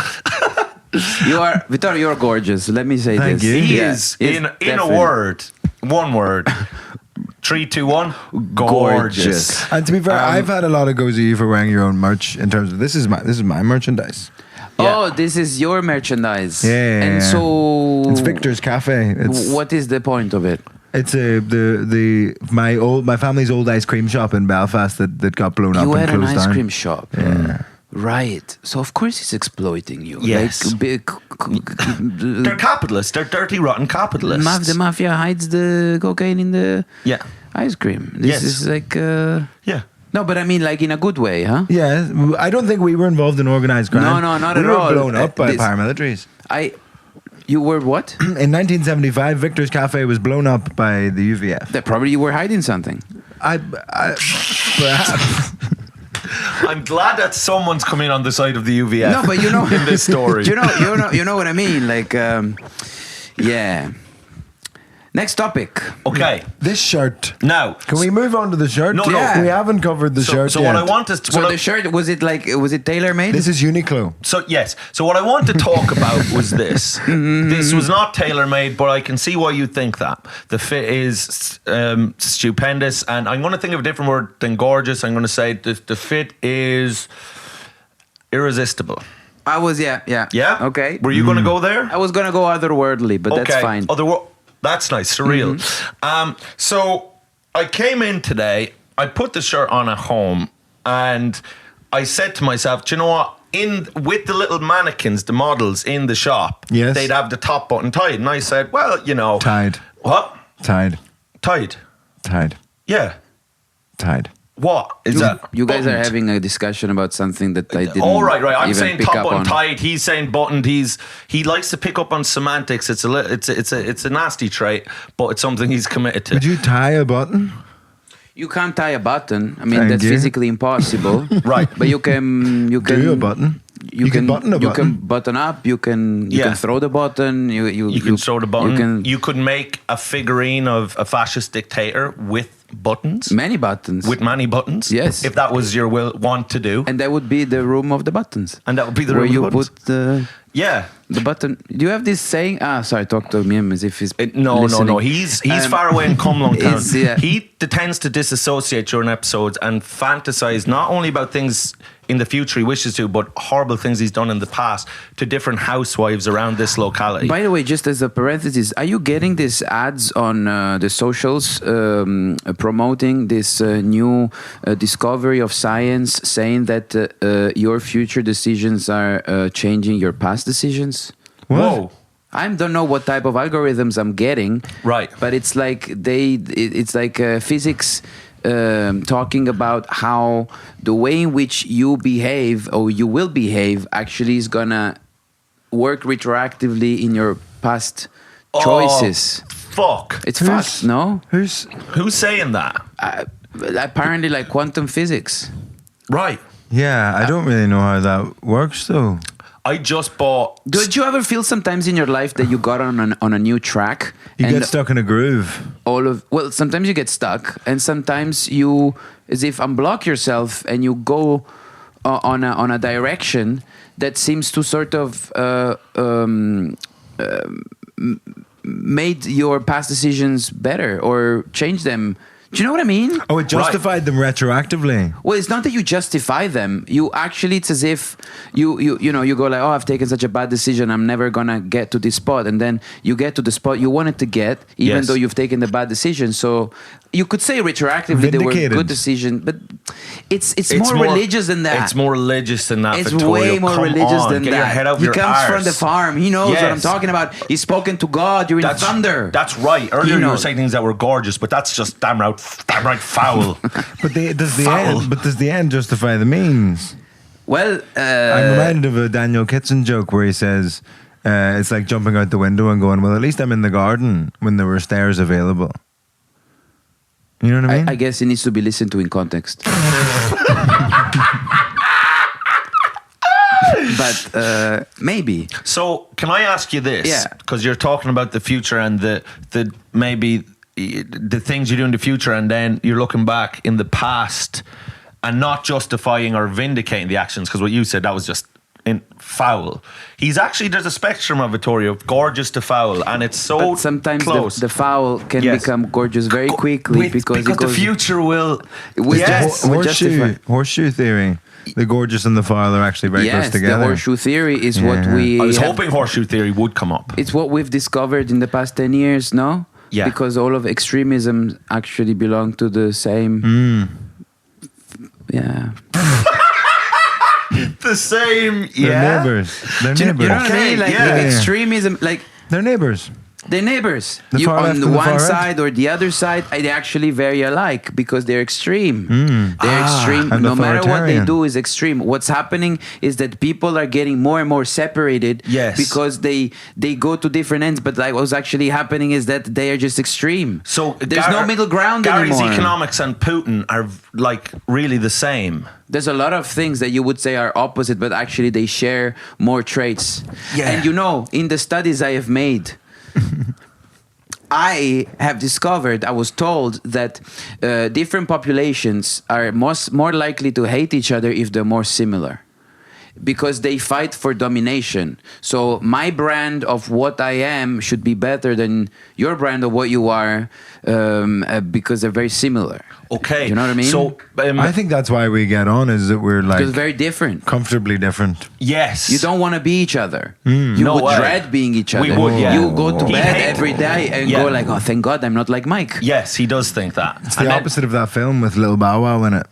Vittorio, you're gorgeous. Let me say Thank this. you. He is, in a word, one word. 3, 2, 1. Gorgeous. And to be fair, I've had a lot of goes at you for wearing your own merch in terms of this is my merchandise. Oh, this is your merchandise. Yeah. And so it's Victor's Cafe. What is the point of it? It's my family's old ice cream shop in Belfast that got blown up and closed down. You had an ice cream shop. Yeah. Right. So of course he's exploiting you. Yes. Like, They're capitalists. They're dirty, rotten capitalists. The mafia hides the cocaine in the ice cream. This is like... yeah. No, but I mean like in a good way, huh? Yeah. I don't think we were involved in organised crime. No, not at all. We were blown up by paramilitaries. You were what? In 1975, Victor's Cafe was blown up by the UVF. That probably you were hiding something. Perhaps. I'm glad that someone's coming on the side of the UVF. No, but you know in this story. you know what I mean. Like, yeah. Next topic. Okay. This shirt. Now, can we move on to the shirt? No. We haven't covered the shirt so yet. what I want is... So the shirt, was it tailor made? This is Uniqlo. So yes. So what I want to talk about was this. This was not tailor made, but I can see why you think that. The fit is stupendous, and I'm going to think of a different word than gorgeous. I'm going to say the fit is irresistible. Yeah. Okay. Were you going to go there? I was going to go otherworldly, but that's fine. That's nice, surreal. So I came in today, I put the shirt on at home, and I said to myself, do you know what? With the little mannequins, the models in the shop, they'd have the top button tied. And I said, well, you know. Tied. What? Tied. Tied? Tied. Yeah. Tied. What is that? You guys are having a discussion about something that I didn't. Oh, right. I'm even saying pick top up button on. tied. He's saying buttoned. He likes to pick up on semantics. It's a nasty trait, but it's something he's committed to. Would you tie a button? You can't tie a button. I mean, Thank that's you. physically impossible. Right. But you can do a button. You can button a button. You can button up. You can throw the button. You can throw the button. You could make a figurine of a fascist dictator with buttons. Many buttons. With many buttons. Yes. If that was your want to do. And that would be the room of the buttons. And that would be the where room you of the buttons. put the... Yeah. The button. Do you have this saying? Sorry, talk to him as if he's No. listening. He's far away in Cumlung Town. Yeah. He tends to disassociate during episodes and fantasize not only about things in the future he wishes to, but horrible things he's done in the past to different housewives around this locality. By the way, just as a parenthesis, are you getting these ads on the socials promoting this new discovery of science, saying that your future decisions are changing your past decisions? What? Whoa. I don't know what type of algorithms I'm getting, right? But it's like it's like physics talking about how the way in which you behave or you will behave actually is gonna work retroactively in your past choices. Fuck! It's fucked, no? Who's saying that? Apparently, like quantum physics. Right. Yeah, I don't really know how that works though. I just bought... Did you ever feel sometimes in your life that you got on a new track? You get stuck in a groove. Sometimes you get stuck, and sometimes you, as if unblock yourself, and you go on a direction that seems to sort of made your past decisions better or change them. Do you know what I mean? Oh, it justified them retroactively. Well, it's not that you justify them. You actually, it's as if you go like, oh, I've taken such a bad decision. I'm never gonna get to this spot, and then you get to the spot you wanted to get, even though you've taken the bad decision. So you could say retroactively they were good decisions, but it's more religious than that. It's more religious than that. It's Vittorio. way more Come religious on, than get that. Your head out he your comes arse. from the farm. He knows what I'm talking about. He's spoken to God during thunder. That's right. Earlier you were saying things that were gorgeous, but that's just damn right downright foul. But does Foul. the end justify the means? Well, I'm reminded of a Daniel Kitson joke where he says it's like jumping out the window and going, well, at least I'm in the garden when there were stairs available. You know what I mean? I guess it needs to be listened to in context. But maybe. So can I ask you this? Yeah. Because you're talking about the future and the maybe the things you do in the future, and then you're looking back in the past and not justifying or vindicating the actions, because what you said, that was just foul. There's a spectrum of Vittorio, gorgeous to foul, and it's so But sometimes close. the foul can Yes. become gorgeous very quickly because the future will. Yes. Horseshoe theory. The gorgeous and the foul are actually very close Yes, together. the horseshoe theory is what we. I was hoping horseshoe theory would come up. It's what we've discovered in the past 10 years, no? Yeah. Because all of extremism actually belong to the same. Yeah. The same. They're neighbors. They're You know neighbors. what I mean? Like extremism, like They're neighbors. they're neighbors. The far On left the and the one far right. side or the other side, they actually very alike because they're extreme. They're extreme. and No matter what they authoritarian. do is extreme. What's happening is that people are getting more and more separated Yes. because they go to different ends. But like what's actually happening is that they are just extreme. So there's no middle ground Gary's anymore. economics and Putin are like really the same. There's a lot of things that you would say are opposite, but actually they share more traits. Yeah. And you know, in the studies I have made, I was told that different populations are more likely to hate each other if they're more similar. Because they fight for domination. So my brand of what I am should be better than your brand of what you are because they're very similar. Okay. You know what I mean? So I think that's why we get on, is that we're like Because very different. comfortably different. yes. You don't want to be each other. You No would way. dread being each other. We would, yeah. You go to He'd bed hate- every day and Yeah. go like, oh, thank God I'm not like Mike. Yes, he does think that. It's the opposite of that film with Lil Bow Wow in it.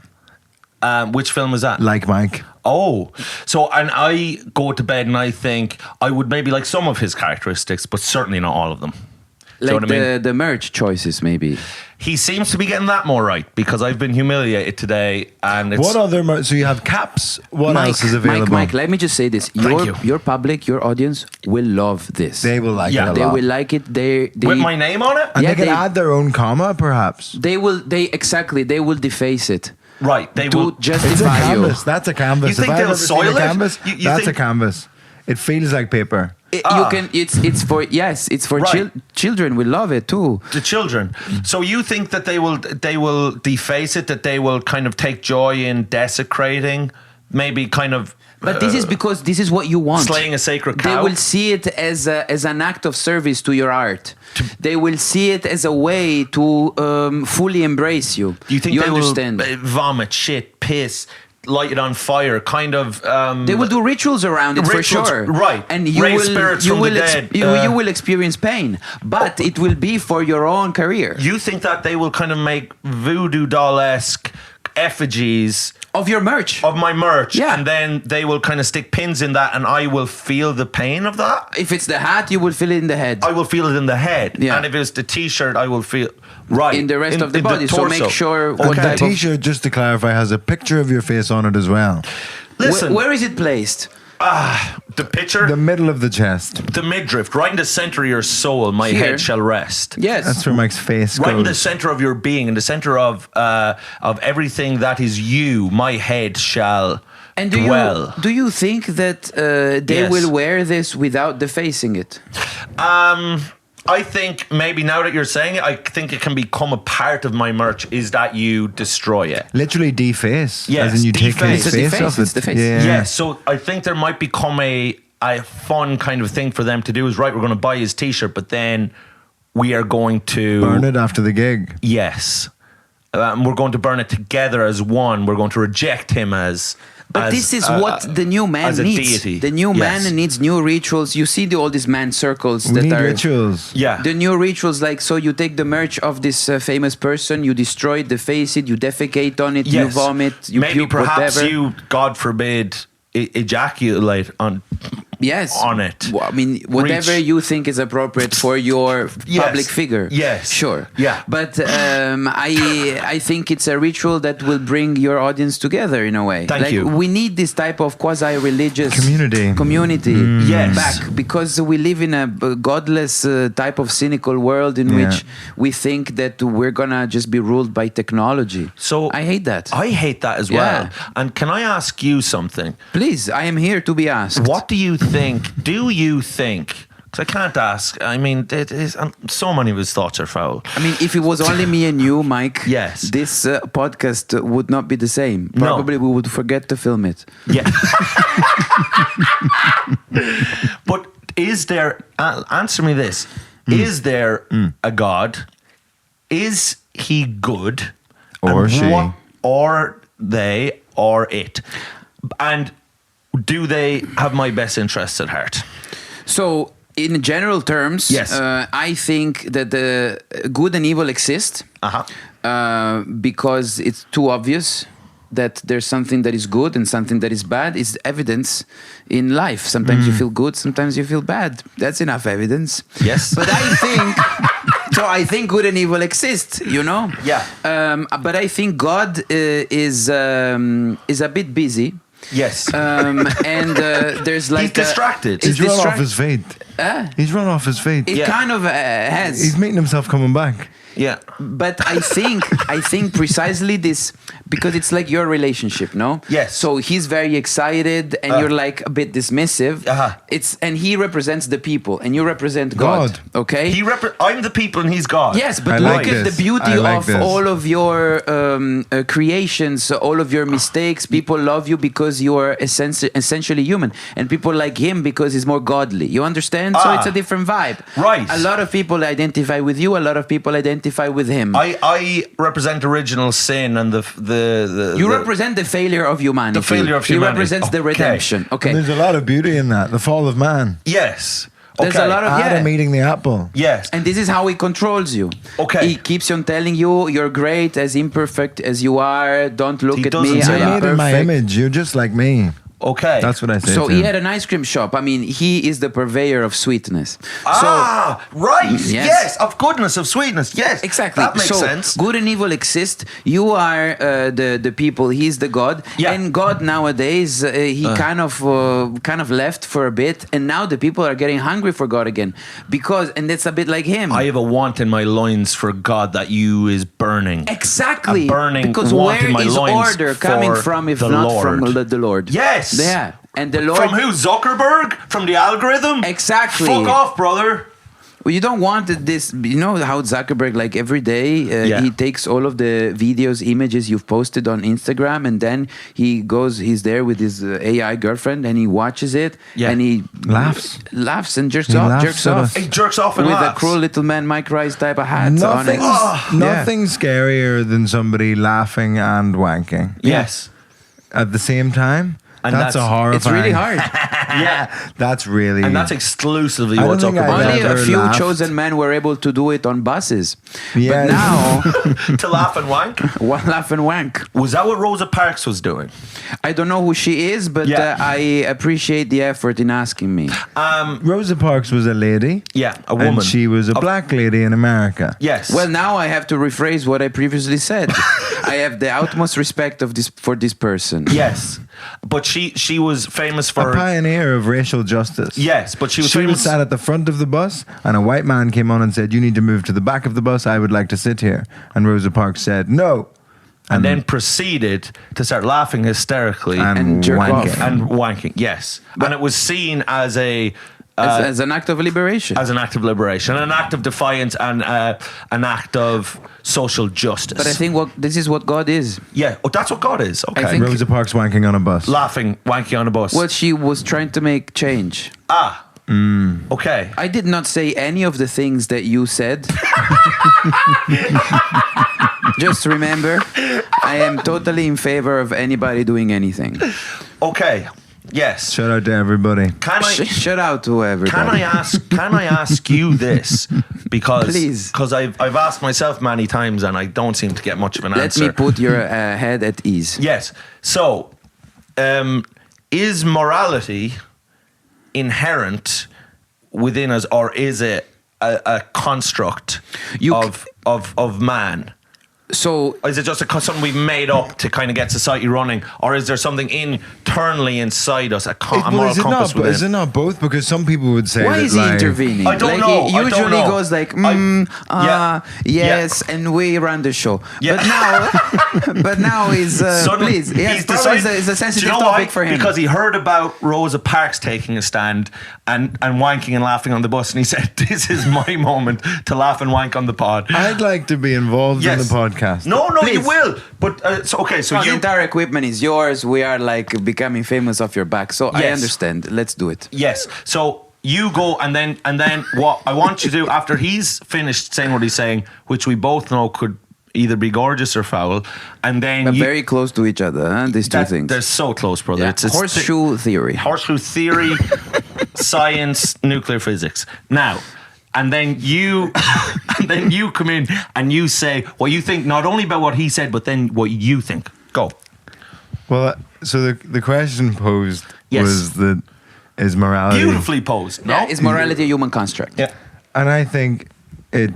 Which film is that? Like Mike. Oh, so and I go to bed and I think I would maybe like some of his characteristics, but certainly not all of them. Do you know Like what I mean? the merch choices, maybe. He seems to be getting that more right because I've been humiliated today, and it's What other... so you have caps. What else is available? Mike, let me just say this. Thank you. Your public, your audience will love this. They will like Yeah. it a They lot. will like it. They with my name on it. And Yeah, they can they- add their own comma, perhaps. they will deface it Right, they to will. It's a justify you. canvas. That's a canvas. You think If I've they'll ever seen soil a it? canvas, You that's think- a canvas. It feels like paper. You can. It's for it's for Right. children. will love it too. The children. So you think that they will deface it, that they will kind of take joy in desecrating, maybe kind of. But this is because this is what you want. Slaying a sacred cow. They will see it as an act of service to your art. They will see it as a way to fully embrace you. Do you think you they understand? will vomit, shit, piss, light it on fire, kind of? They will do rituals around it Rituals, for sure, right. And you Raise will spirits you from the will dead. you will experience pain, but it will be for your own career You think that they will kind of make voodoo doll-esque effigies of your merch. of my merch, Yeah. and then they will kind of stick pins in that, and I will feel the pain of that. If it's the hat, you will feel it in the head. I will feel it in the head, Yeah. and if it's the T-shirt, I will feel right In the rest of the in body, so make torso. sure And what the type of- T-shirt, just to clarify, has a picture of your face on it as well. Listen, Where is it placed? the picture, The middle of the chest. the midriff, right in the center of your soul, my Here. head shall rest. Yes. That's where Mike's face Right in the goes. center of your being, in the center of everything that is you, my head shall And dwell. do you think that they Yes. will wear this without defacing it? I think maybe now that you're saying it, I think it can become a part of my merch is that you destroy it. Literally deface. Yes, As in you take deface. his It's a face deface, off it's it. deface. Yeah. Yeah, so I think there might become a fun kind of thing for them to do is, right, we're going to buy his T-shirt, but then we are going to... Burn it after the gig. Yes. We're going to burn it together as one. We're going to reject him as... But this is what the new man as a needs. deity. The new Yes. man needs new rituals. You see all these man circles We that need are rituals. Yeah. the new rituals. Like, so you take the merch of this famous person, you destroy it, deface it, you defecate on it, you Yes. vomit, you Maybe puke, perhaps whatever. you, God forbid, ejaculate on Yes. on it. Well, I mean, whatever Reach. you think is appropriate for your public figure. Yes. Sure. Yeah. But I think it's a ritual that will bring your audience together in a way. Thank you. We need this type of quasi-religious community Yes. back, because we live in a godless type of cynical world in which we think that we're gonna just be ruled by technology. So I hate that. I hate that as well. And can I ask you something? Please, I am here to be asked. What do you think? Do you think? Because I can't ask. I mean, so many of his thoughts are foul. I mean, if it was only me and you, Mike, Yes. this podcast would not be the same. No. Probably we would forget to film it. Yeah. But is there? Answer me this: Is there a God? Is he good? Or And she. or they, or it? And do they have my best interests at heart? So, in general terms, Yes. I think that the good and evil exist because it's too obvious that there's something that is good and something that is bad. It's evidence in life. Sometimes you feel good, sometimes you feel bad. That's enough evidence. Yes. But I think... So I think good and evil exist, you know? Yeah. But I think God is a bit busy. Yes. And there's like... He's distracted. He's run off his feet. Uh, He's run off his feet. it kind of has. He's meeting himself coming back. Yeah. But I think precisely this, because it's like your relationship, no? Yes. So he's very excited, and you're like a bit dismissive. And he represents the people, and you represent God. Okay. I'm the people, and he's God. Yes, but I look like at this. the beauty I like of this. all of your creations, all of your mistakes. People love you because you are essentially human, and people like him because he's more godly. You understand? So it's a different vibe. Right. A lot of people identify with you. A lot of people identify with him. I represent original sin and the You represent the failure of humanity. The failure of He humanity. represents the Okay. redemption. Okay. And there's a lot of beauty in that. The fall of man. Yes. There's a lot of Adam eating the apple. Yes. And this is how he controls you. Okay. He keeps on telling you you're great, as imperfect as you are. Don't look He at doesn't me. say I You're am made perfect. in my image. You're just like me. Okay. That's what I say. So to he him. had an ice cream shop. I mean, he is the purveyor of sweetness. Right. Yes. Yes. Of goodness, of sweetness. Yes. Exactly. That makes so sense. Good and evil exist. You are the people. He's the God. Yeah. And God nowadays he kind of left for a bit, and now the people are getting hungry for God again, and it's a bit like him. I have a want in my loins for God that you is burning. Exactly. A burning because want where in my is loins order coming for from if the not Lord. from the Lord? Yes. Yeah. And the Lord. From who? Zuckerberg? From the algorithm? Exactly. Fuck off, brother. Well, you don't want this. You know how Zuckerberg, like every day, he takes all of the videos, images you've posted on Instagram, and then he's there with his AI girlfriend, and he watches it, and he laughs and jerks off. He jerks off and with laughs. a cruel little man, Mike Rice type of hat on it. Nothing's scarier than somebody laughing and wanking. Yes. At the same time. And that's a horrifying. It's really hard. That's really. And that's exclusively I what don't think Zuckerberg I've Only a ever few laughed. chosen men were able to do it on buses. Yes. But now, to laugh and wank. one laugh and wank. Was that what Rosa Parks was doing? I don't know who she is, but I appreciate the effort in asking me. Rosa Parks was a lady. Yeah, a woman. And she was a black lady in America. Yes. Well, now I have to rephrase what I previously said. I have the utmost respect for this person. Yes. But she was famous for A pioneer of racial justice. Yes, but she was She famous. was sat at the front of the bus, and a white man came on and said, "You need to move to the back of the bus. I would like to sit here." And Rosa Parks said, "No." And then proceeded to start laughing hysterically and jerk wanking. off. and wanking. Yes. And it was seen as As an act of liberation. as an act of liberation, an act of defiance, and an act of social justice. But I think this is what God is. yeah, that's what God is. Okay. think- Rosa Parks wanking on a bus. Laughing, wanking on a bus. Well, she was trying to make change. Okay. I did not say any of the things that you said. Just remember, I am totally in favor of anybody doing anything. Okay. Yes. Shout out to everybody. Can I Shout out to everybody. Can I ask you this? Because Please. I've asked myself many times and I don't seem to get much of an Let answer. me put your head at ease. Yes. So, is morality inherent within us, or is it a construct of man? So is it just something we've made up to kind of get society running, or is there something internally inside us, a moral compass within? Is it not both? Because some people would say, why is he intervening? I don't know. He usually goes like, yes, and we run the show. Yeah. But now he's please. Yes, it's a sensitive topic for him because he heard about Rosa Parks taking a stand and wanking and laughing on the bus, and he said, "This is my moment to laugh and wank on the pod." I'd like to be involved in the podcast. No, please. you will. But so the entire equipment is yours. We are like becoming famous off your back. So I understand. Let's do it. Yes. So you go, and then what I want you to do after he's finished saying what he's saying, which we both know could either be gorgeous or foul, and then but very close to each other. Huh? These two things. They're so close, brother. Yeah. It's horseshoe theory. Horseshoe theory, science, nuclear physics. Now. And then you come in and you say what you think, not only about what he said, but then what you think. Go. Well, so the question posed was that is morality beautifully posed? No, is morality a human construct? Yeah, and I think it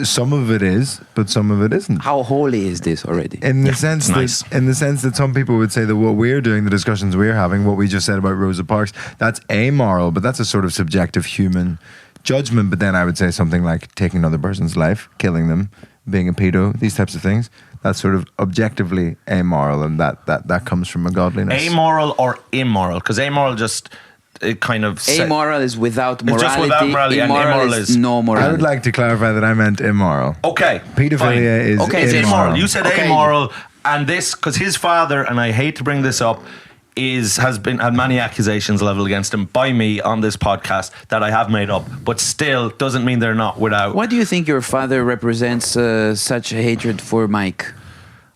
some of it is, but some of it isn't. How holy is this already? In the sense that some people would say that what we're doing, the discussions we're having, what we just said about Rosa Parks, that's amoral, but that's a sort of subjective human judgment. But then I would say something like taking another person's life, killing them, being a pedo, these types of things, that's sort of objectively amoral, and that comes from a godliness. Amoral or immoral? Because amoral just it kind of amoral is without morality. It's just without morality, immoral is no morality. I would like to clarify that I meant immoral. Okay, pedophilia is it's immoral. You said amoral, and this because his father, and I hate to bring this up, has had many accusations leveled against him by me on this podcast that I have made up, but still doesn't mean they're not without. Why do you think your father represents such a hatred for Mike?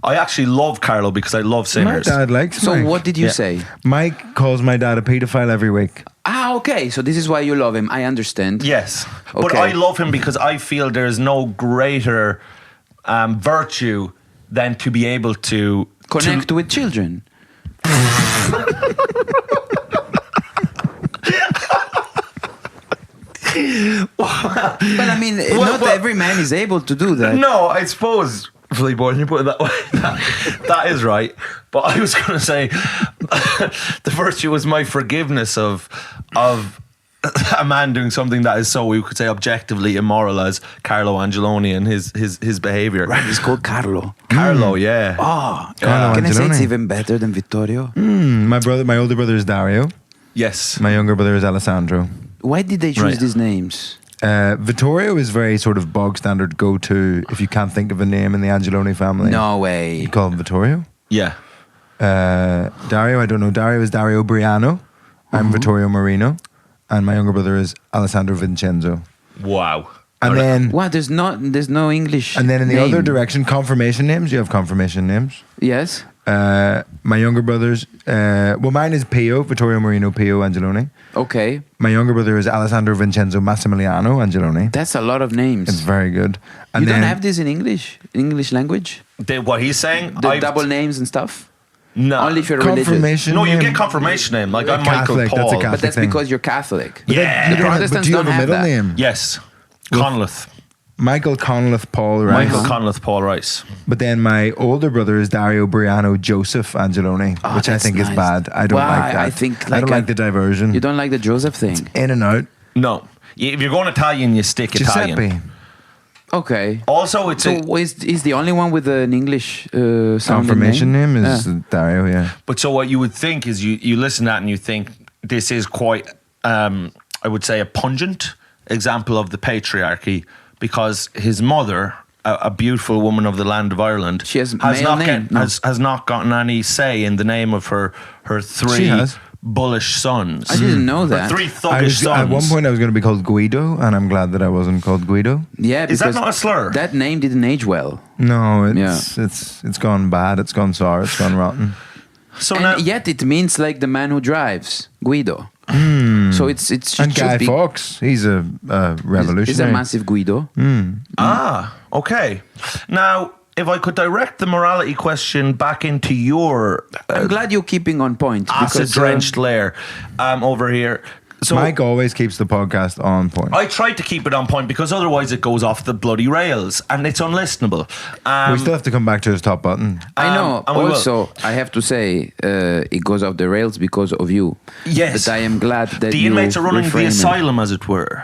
I actually love Carlo because I love singers. My dad likes Mike. So what did you say? Mike calls my dad a pedophile every week. Ah, okay. So this is why you love him. I understand. Yes. Okay. But I love him because I feel there's no greater virtue than to be able to connect with children. But I mean, not every man is able to do that. No, I suppose, Filippo, when you put it that way, that is right. But I was going to say, the virtue was my forgiveness of a man doing something that is so, we could say, objectively immoral as Carlo Angelone and his behaviour. Right, he's called Carlo. Carlo, yeah. Oh, Carlo can Angelone. I say it's even better than Vittorio? My older brother is Dario. Yes. My younger brother is Alessandro. Why did they choose these names? Vittorio is very sort of bog standard go-to if you can't think of a name in the Angelone family. No way. You call him Vittorio? Yeah. Dario, I don't know. Dario is Dario Briano. I'm Vittorio Marino. And my younger brother is Alessandro Vincenzo. Wow. And then... What? There's no English And then in the name. other direction, confirmation names. You have confirmation names. Yes. My younger brother's... mine is Pio, Vittorio Marino Pio Angelone. Okay. My younger brother is Alessandro Vincenzo Massimiliano Angelone. That's a lot of names. It's very good. And you then, don't have this in English language? What he's saying? The double names and stuff? No. Only if you're religious. confirmation No, you name. get confirmation name. Like I'm Catholic, Michael that's a Paul. Catholic But that's thing. because you're Catholic. Yeah. The But Protestants do you don't have a have middle that. name? Yes. Conleth. Michael Conleth Paul Rice. Michael Conleth Paul Rice. But then my older brother is Dario Briano Joseph Angelone, which I that's think is nice. bad. I don't Why? like that. I think I don't like like the diversion. You don't like the Joseph thing? In and out. No. If you're going Italian, you stick Giuseppe. Italian. Okay. Also, it's So is the only one with an English sounding Confirmation name is Yeah. Dario, yeah. But so what you would think is you listen to that and you think this is quite, I would say, a pungent example of the patriarchy because his mother, a beautiful woman of the land of Ireland, She has has male not name? No. has not gotten any say in the name of her She three has. bullish sons. I didn't know Her that. three thuggish At sons. one point I was going to be called Guido, and I'm glad that I wasn't called Guido. Yeah, Is that because not a slur? that name didn't age well. No, it's gone bad, it's gone sour, it's gone rotten. So And now, yet it means like the man who drives, Guido. So it And Guy should be, Fawkes, he's a revolutionary. He's a massive Guido. okay. Now, if I could direct the morality question back into your I'm glad you're keeping on point. acid-drenched lair over here. So Mike always keeps the podcast on point. I tried to keep it on point because otherwise it goes off the bloody rails and it's unlistenable. We still have to come back to his top button. I know. and we will. Also, I have to say, it goes off the rails because of you. Yes. But I am glad that The inmates are running the refrain it. asylum, as it were.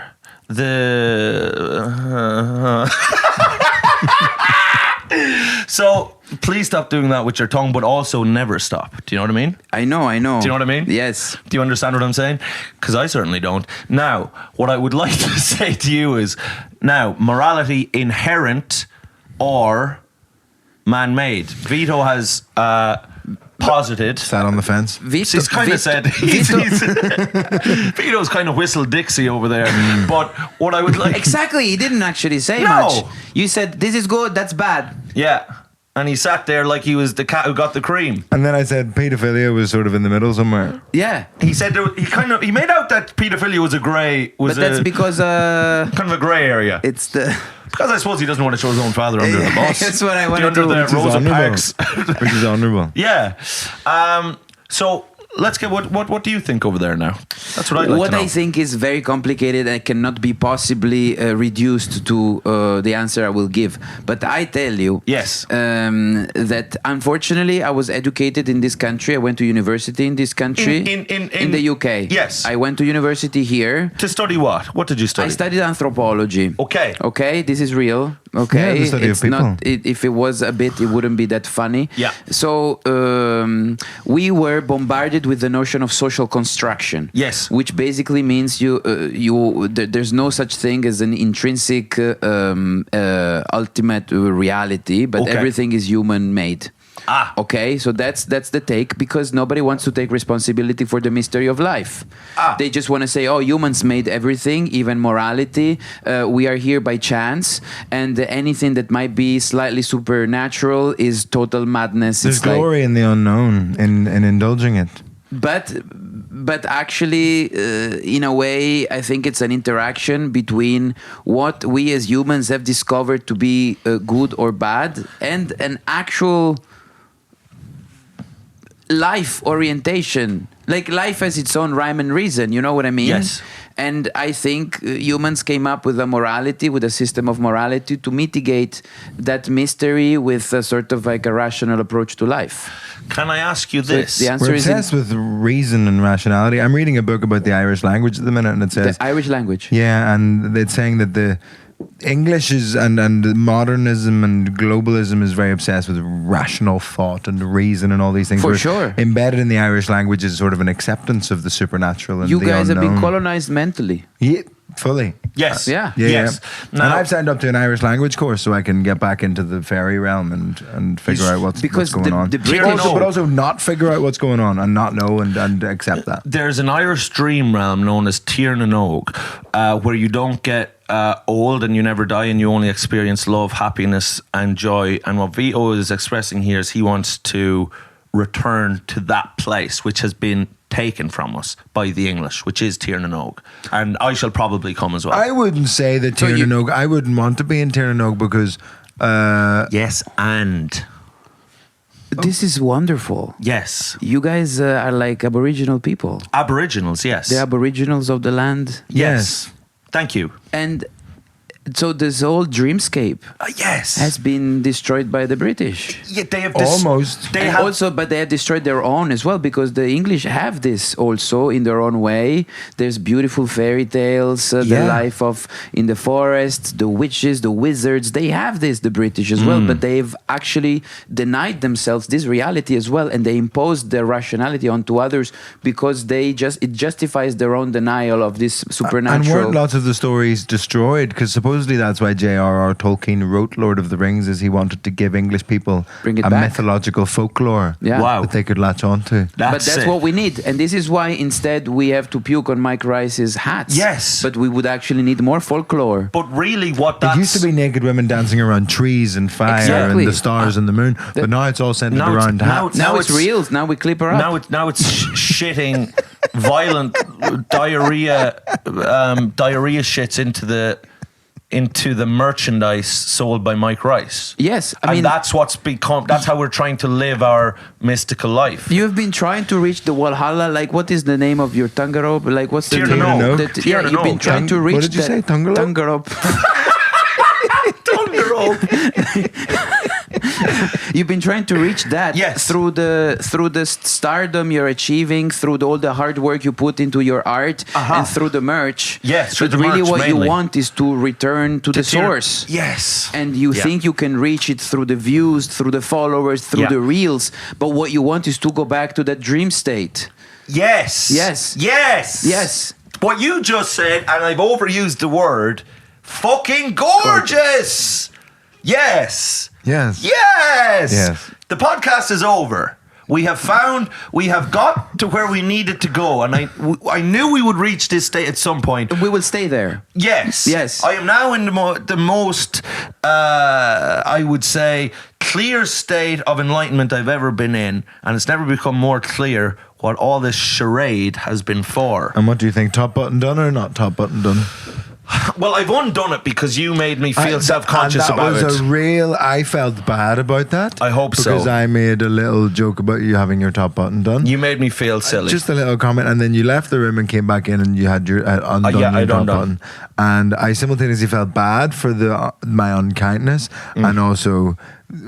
So please stop doing that with your tongue, but also never stop. Do you know what I mean? I know. Do you know what I mean? Yes. Do you understand what I'm saying? Because I certainly don't. Now, what I would like to say to you is, now, morality inherent or man-made. Vito has posited. Sat on the fence. He's kind of said Vito's kind of whistled Dixie over there. But what I would like, Exactly. He didn't actually say No. much. You said, this is good, that's bad. yeah, and he sat there like he was the cat who got the cream. And then I said pedophilia was sort of in the middle somewhere. Yeah. He said he made out that paedophilia was But that's because kind of a grey area. it's the... Because I suppose he doesn't want to show his own father under the bus. That's what I want to Under do. the Which is Rosa honourable. Parks. Which is honourable. Yeah. So let's get what do you think over there now? That's what I'd like What to know. I think is very complicated and cannot be possibly reduced to the answer I will give. But I tell you, Yes. that unfortunately I was educated in this country. I went to university in this country. In the UK. Yes. I went to university here. To study what? What did you study? I studied anthropology. Okay. Okay, this is real. Okay, Yeah, the study of it's people. not. If it was a bit, it wouldn't be that funny. Yeah. So we were bombarded with the notion of social construction. Yes. Which basically means there's no such thing as an intrinsic ultimate reality, but Okay. everything is human made. Ah. Okay, so that's the take, because nobody wants to take responsibility for the mystery of life. Ah. They just want to say, oh, humans made everything, even morality. We are here by chance, and anything that might be slightly supernatural is total madness. There's It's like- glory in the unknown, in indulging it. but actually, in a way, I think it's an interaction between what we as humans have discovered to be good or bad and an actual life orientation. Like life has its own rhyme and reason, you know what I mean? Yes. And I think humans came up with a morality, with a system of morality to mitigate that mystery with a sort of like a rational approach to life. Can I ask you So this? the answer We're is obsessed with reason and rationality. I'm reading a book about the Irish language at the minute, and it says, the Irish language. yeah, and it's saying that the English is and modernism and globalism is very obsessed with rational thought and reason and all these things. For Where sure. Embedded in the Irish language is sort of an acceptance of the supernatural and You the guys have been unknown. colonized mentally. Yeah, fully. Yes. Yeah. Yeah, Yes. yeah. And I've signed up to an Irish language course so I can get back into the fairy realm and figure out what's Because going on. the British- also, but also not figure out what's going on and not know and accept that. There's an Irish dream realm known as Tír na Nóg, where you don't get old and you never die and you only experience love, happiness and joy. And what Vito is expressing here is he wants to return to that place which has been taken from us by the English, which is Tír na Nóg. And I shall probably come as well. I wouldn't say that So Tír you- na Nóg. I wouldn't want to be in Tír na Nóg because yes, and This is wonderful. yes. You guys are like Aboriginal people. Aboriginals, yes. The Aboriginals of the land. Yes. Thank you. And so this whole dreamscape Yes. has been destroyed by the British. Yeah, they have Almost. They And have also, but they have destroyed their own as well, because the English have this also in their own way. There's beautiful fairy tales, the Yeah. life of in the forest, the witches, the wizards. They have this, the British as well, but they've actually denied themselves this reality as well, and they imposed their rationality onto others because it justifies their own denial of this And supernatural. weren't lots of the stories destroyed? Because supposedly that's why J.R.R. Tolkien wrote Lord of the Rings, is he wanted to give English people Bring it a back. mythological folklore Yeah. Wow. that they could latch onto. But that's it. what we need. And this is why instead we have to puke on Mike Rice's hats. Yes. But we would actually need more folklore. But really, what that's It used to be naked women dancing around trees and fire Exactly. and the stars and the moon, but now it's all centered Now it's- around now hats. Now it's real. Now we clip her up. now it's shitting violent diarrhea shits into the into the merchandise sold by Mike Rice. Yes, I and mean, that's that's how we're trying to live our mystical life. you've been trying to reach the Walhalla. Like, what is the name of your Tangarob? Like, what's the Tierna name? Nog. Yeah, Tierna you've been Nog. trying to reach. What did you say? Tangarob? You've been trying to reach that Yes. through the stardom you're achieving, through all the hard work you put into your art, and through the merch. Yes, through but the really merch, what mainly. you want is to return to the source. Yes. And you Yeah. think you can reach it through the views, through the followers, through Yeah. the reels. But what you want is to go back to that dream state. Yes. Yes. Yes. Yes. What you just said, and I've overused the word, fucking gorgeous. Yes. Yes. Yes. Yes. The podcast is over. We have got to where we needed to go, and I knew we would reach this state at some point. We will stay there. Yes. Yes. I am now in the most, I would say, clear state of enlightenment I've ever been in, and it's never become more clear what all this charade has been for. And what do you think? Top button done or not top button done? Well, I've undone it because you made me feel self-conscious and about that was it. a real. I felt bad about that. I hope so. because I made a little joke about you having your top button done. You made me feel silly. Just a little comment, and then you left the room and came back in, and you had your undone yeah, your I'd top undone. button. And I simultaneously felt bad for my unkindness, and also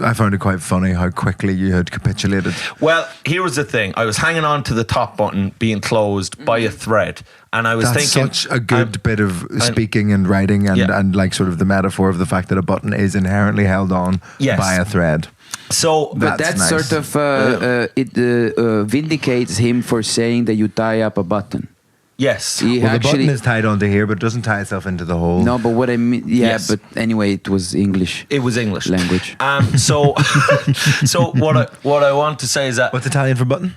I found it quite funny how quickly you had capitulated. Well, here was the thing. I was hanging on to the top button being closed by a thread. And I was That's thinking... such a good bit of speaking and writing and like sort of the metaphor of the fact that a button is inherently held on Yes. by a thread. So... But That's that nice. sort of vindicates him for saying that you tie up a button. Yes. He Well, the actually button is tied onto here, but it doesn't tie itself into the hole. no, but what I mean, Yes. but anyway, it was English. It was English. Language. So what I want to say is that... What's Italian for button?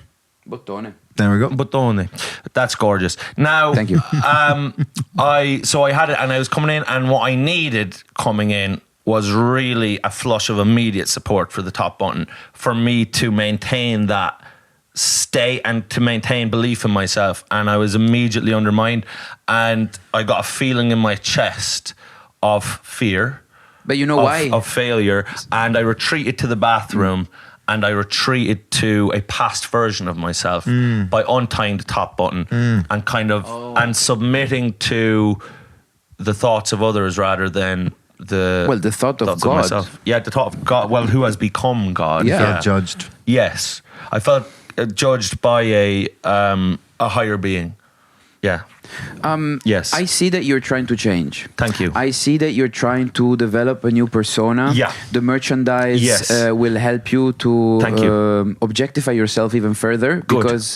Bottone. There we go. Bottone. That's gorgeous. Now, Thank you. I had it, and I was coming in, and what I needed coming in was really a flush of immediate support for the top button for me to maintain that state and to maintain belief in myself. And I was immediately undermined, and I got a feeling in my chest of fear. But you know why? Of failure, and I retreated to the bathroom, and I retreated to a past version of myself by untying the top button and kind of and submitting to the thoughts of others rather than the thought of thoughts God. myself. Yeah, the thought of God. Well, who has become God? Yeah. Felt judged. Yes, I felt judged by a higher being. Yeah. Yes. I see that you're trying to change. Thank you. I see that you're trying to develop a new persona. Yeah. The merchandise Yes. will help you to Thank you. objectify yourself even further. Good. Because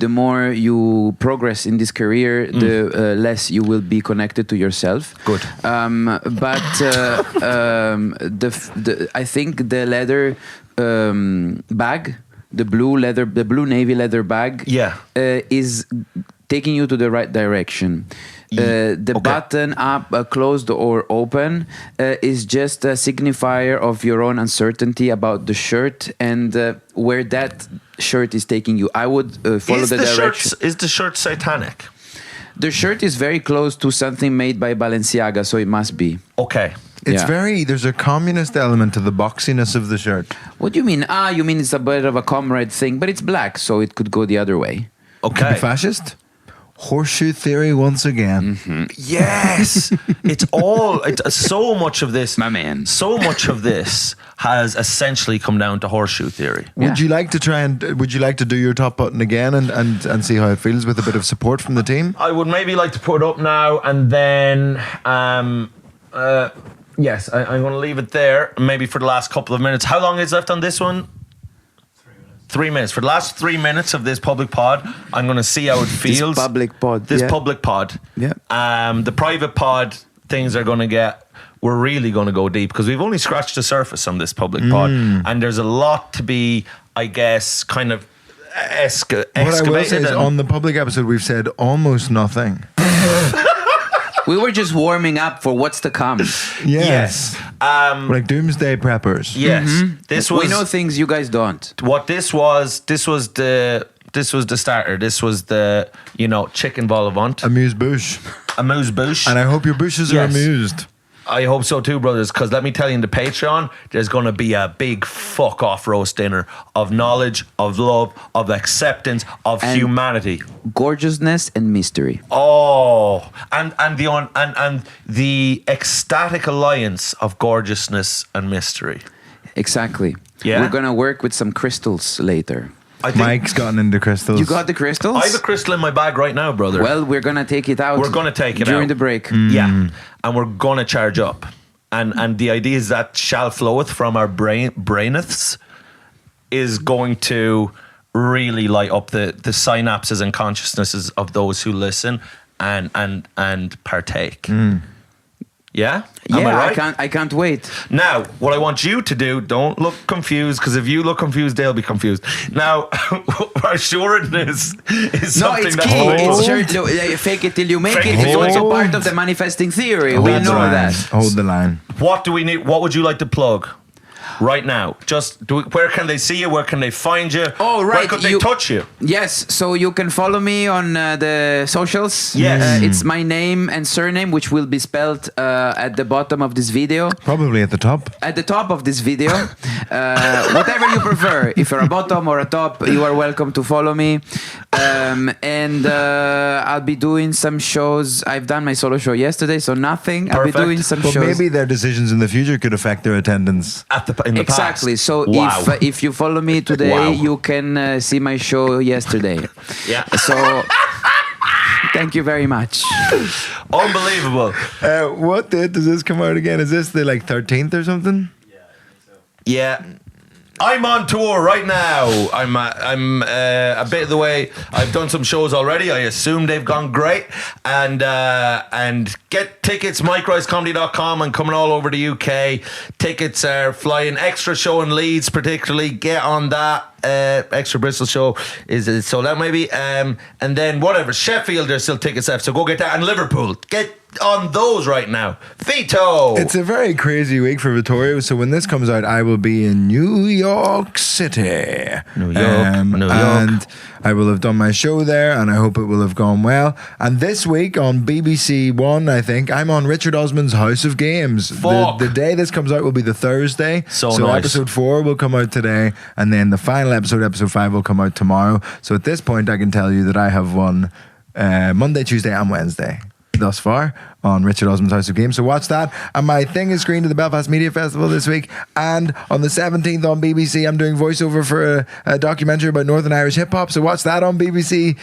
the more you progress in this career, the less you will be connected to yourself. Good. I think the leather bag, the blue navy leather bag, Yeah. is taking you to the right direction. The Okay. button up, closed or open is just a signifier of your own uncertainty about the shirt and where that shirt is taking you. I would follow the direction. Is the shirt satanic? The shirt is very close to something made by Balenciaga, so it must be. Okay. It's Yeah. there's a communist element to the boxiness of the shirt. What do you mean? You mean it's a bit of a comrade thing, but it's black, so it could go the other way. Could Okay. be fascist. Horseshoe theory once again. Yes, it's so much of this, My man. So much of this has essentially come down to horseshoe theory. Would Yeah. you like to would you like to do your top button again and see how it feels with a bit of support from the team? I would maybe like to put it up now and then. Yes, I'm going to leave it there. Maybe for the last couple of minutes. How long is left on this one? 3 minutes. For the last 3 minutes of this public pod, I'm going to see how it feels. public pod, This yeah. public pod. Yeah. The private pod things are going to get. We're really going to go deep because we've only scratched the surface on this public pod, and there's a lot to be, I guess, kind of What I will say excavated. is on the public episode we've said almost nothing. We were just warming up for what's to come. Yes. We're like doomsday preppers. Yes. This was We know things you guys don't. what this was. This was the starter. This was the chicken vol au vent, Amuse bouche. amuse bouche. And I hope your bushes are Yes. amused. I hope so too, brothers, because let me tell you, in the Patreon, there's going to be a big fuck-off roast dinner of knowledge, of love, of acceptance, of And humanity. Gorgeousness and mystery. Oh, and the ecstatic alliance of gorgeousness and mystery. Exactly. Yeah. We're going to work with some crystals later. I think Mike's gotten into crystals. You got the crystals? I have a crystal in my bag right now, brother. Well, we're going to take it out. We're going to take it during out. the break. Yeah, and we're going to charge up. And the idea is that shall floweth from our braineths is going to really light up the synapses and consciousnesses of those who listen and partake. Yeah? Am Yeah, I right? I can't wait. Now, what I want you to do, don't look confused, because if you look confused, they'll be confused. Now, assuredness is No, something it's that key. holds. It's fake it till you make Fake it. it It's till you also make it. part of the manifesting theory. Hold We the know line. that. Hold the line. What do we need? What would you like to plug right now? Where can they see you? Where can they find you? Oh, right. Where could they touch you? Yes, so you can follow me on the socials. Yes. It's my name and surname, which will be spelled at the bottom of this video. Probably at the top. At the top of this video. Whatever you prefer. If you're a bottom or a top, you are welcome to follow me. And I'll be doing some shows. I've done my solo show yesterday, so nothing. I'll be Perfect. doing some But shows. maybe their decisions in the future could affect their attendance. In the Exactly. past. So Wow. if you follow me today, Wow. you can see my show yesterday. Yeah. So thank you very much. Unbelievable. What date does this come out again? Is this the 13th or something? Yeah. I'm on tour right now. I'm a bit of the way. I've done some shows already. I assume they've gone great. And get tickets, MikeRiceComedy.com. I'm coming all over the UK. Tickets are flying. Extra show in Leeds, particularly. Get on that. Extra Bristol show is sold out maybe. And then whatever. Sheffield, there's still tickets left. So go get that. And Liverpool. Get on those right now. Vito. It's a very crazy week for Vittorio. So when this comes out, I will be in New York City. New York. And I will have done my show there, and I hope it will have gone well. And this week on BBC One, I think, I'm on Richard Osman's House of Games. Fuck. The day this comes out will be the Thursday. So nice. episode 4 will come out today, and then the final episode 5, will come out tomorrow. So at this point, I can tell you that I have won Monday, Tuesday, and Wednesday thus far on Richard Osman's House of Games. So watch that. And my thing is screened at the Belfast Media Festival this week. And on the 17th on BBC, I'm doing voiceover for a documentary about Northern Irish hip hop. So watch that on BBC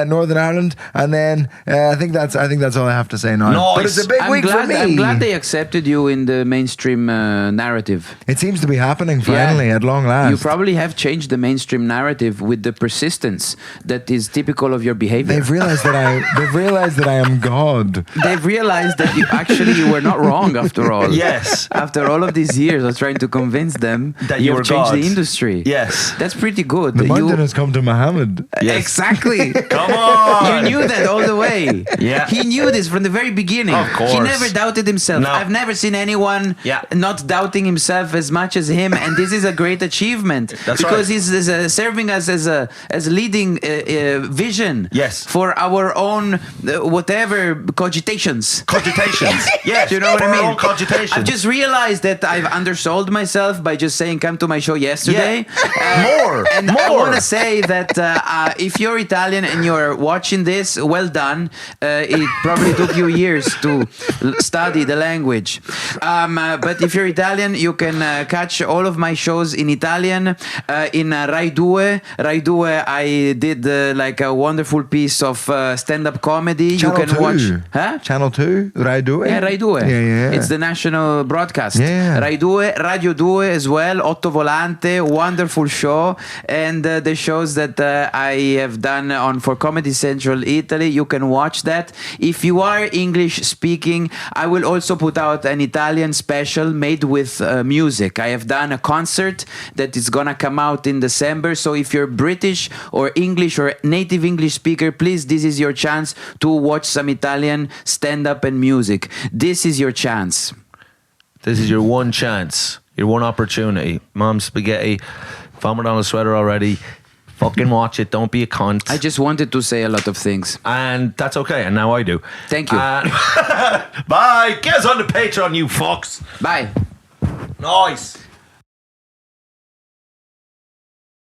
Northern Ireland. And then I think that's all I have to say now. Nice. But it's a big week for me. I'm glad they accepted you in the mainstream narrative. It seems to be happening finally at long last. You probably have changed the mainstream narrative with the persistence that is typical of your behavior. They've realized that I am God. They've realized that you were not wrong after all. Yes. After all of these years of trying to convince them That you have were changed God. the industry. Yes. That's pretty good. The You- mountain has come to Muhammad. Yes. Exactly. Come on. You knew that all the way. Yeah. He knew this from the very beginning. Of course. He never doubted himself. No. I've never seen anyone Yeah. not doubting himself as much as him, and this is a great achievement. That's because right. he's serving us as a leading vision. Yes. For our own whatever cogitations. Cogitations. Yes. Do you know what for I our mean? own cogitations. I've just realized that I've undersold myself by just saying come to my show yesterday. More. And I More. want to say that if you're Italian and you're watching this, well done. It probably took you years to study the language. But if you're Italian, you can catch all of my shows in Italian in Rai 2. Rai 2, I did like a wonderful piece of stand-up comedy. Channel you can 2. watch. Huh? Channel 2? Rai 2? Yeah, Rai 2. Yeah. It's the national broadcast. Yeah. Rai 2, Radio 2 as well, Otto Volante, wonderful show. And the shows that I have done for Comedy Central Italy, you can watch that. If you are English speaking, I will also put out an Italian special made with music. I have done a concert that is gonna come out in December. So if you're British or English or native English speaker, please, this is your chance to watch some Italian stand-up and music. This is your chance. This is your one chance, your one opportunity. Mom, spaghetti, found it on a sweater already. Fucking watch it. Don't be a cunt. I just wanted to say a lot of things. And that's okay. And now I do. Thank you. Bye. Get us on the Patreon, you fucks. Bye. Nice.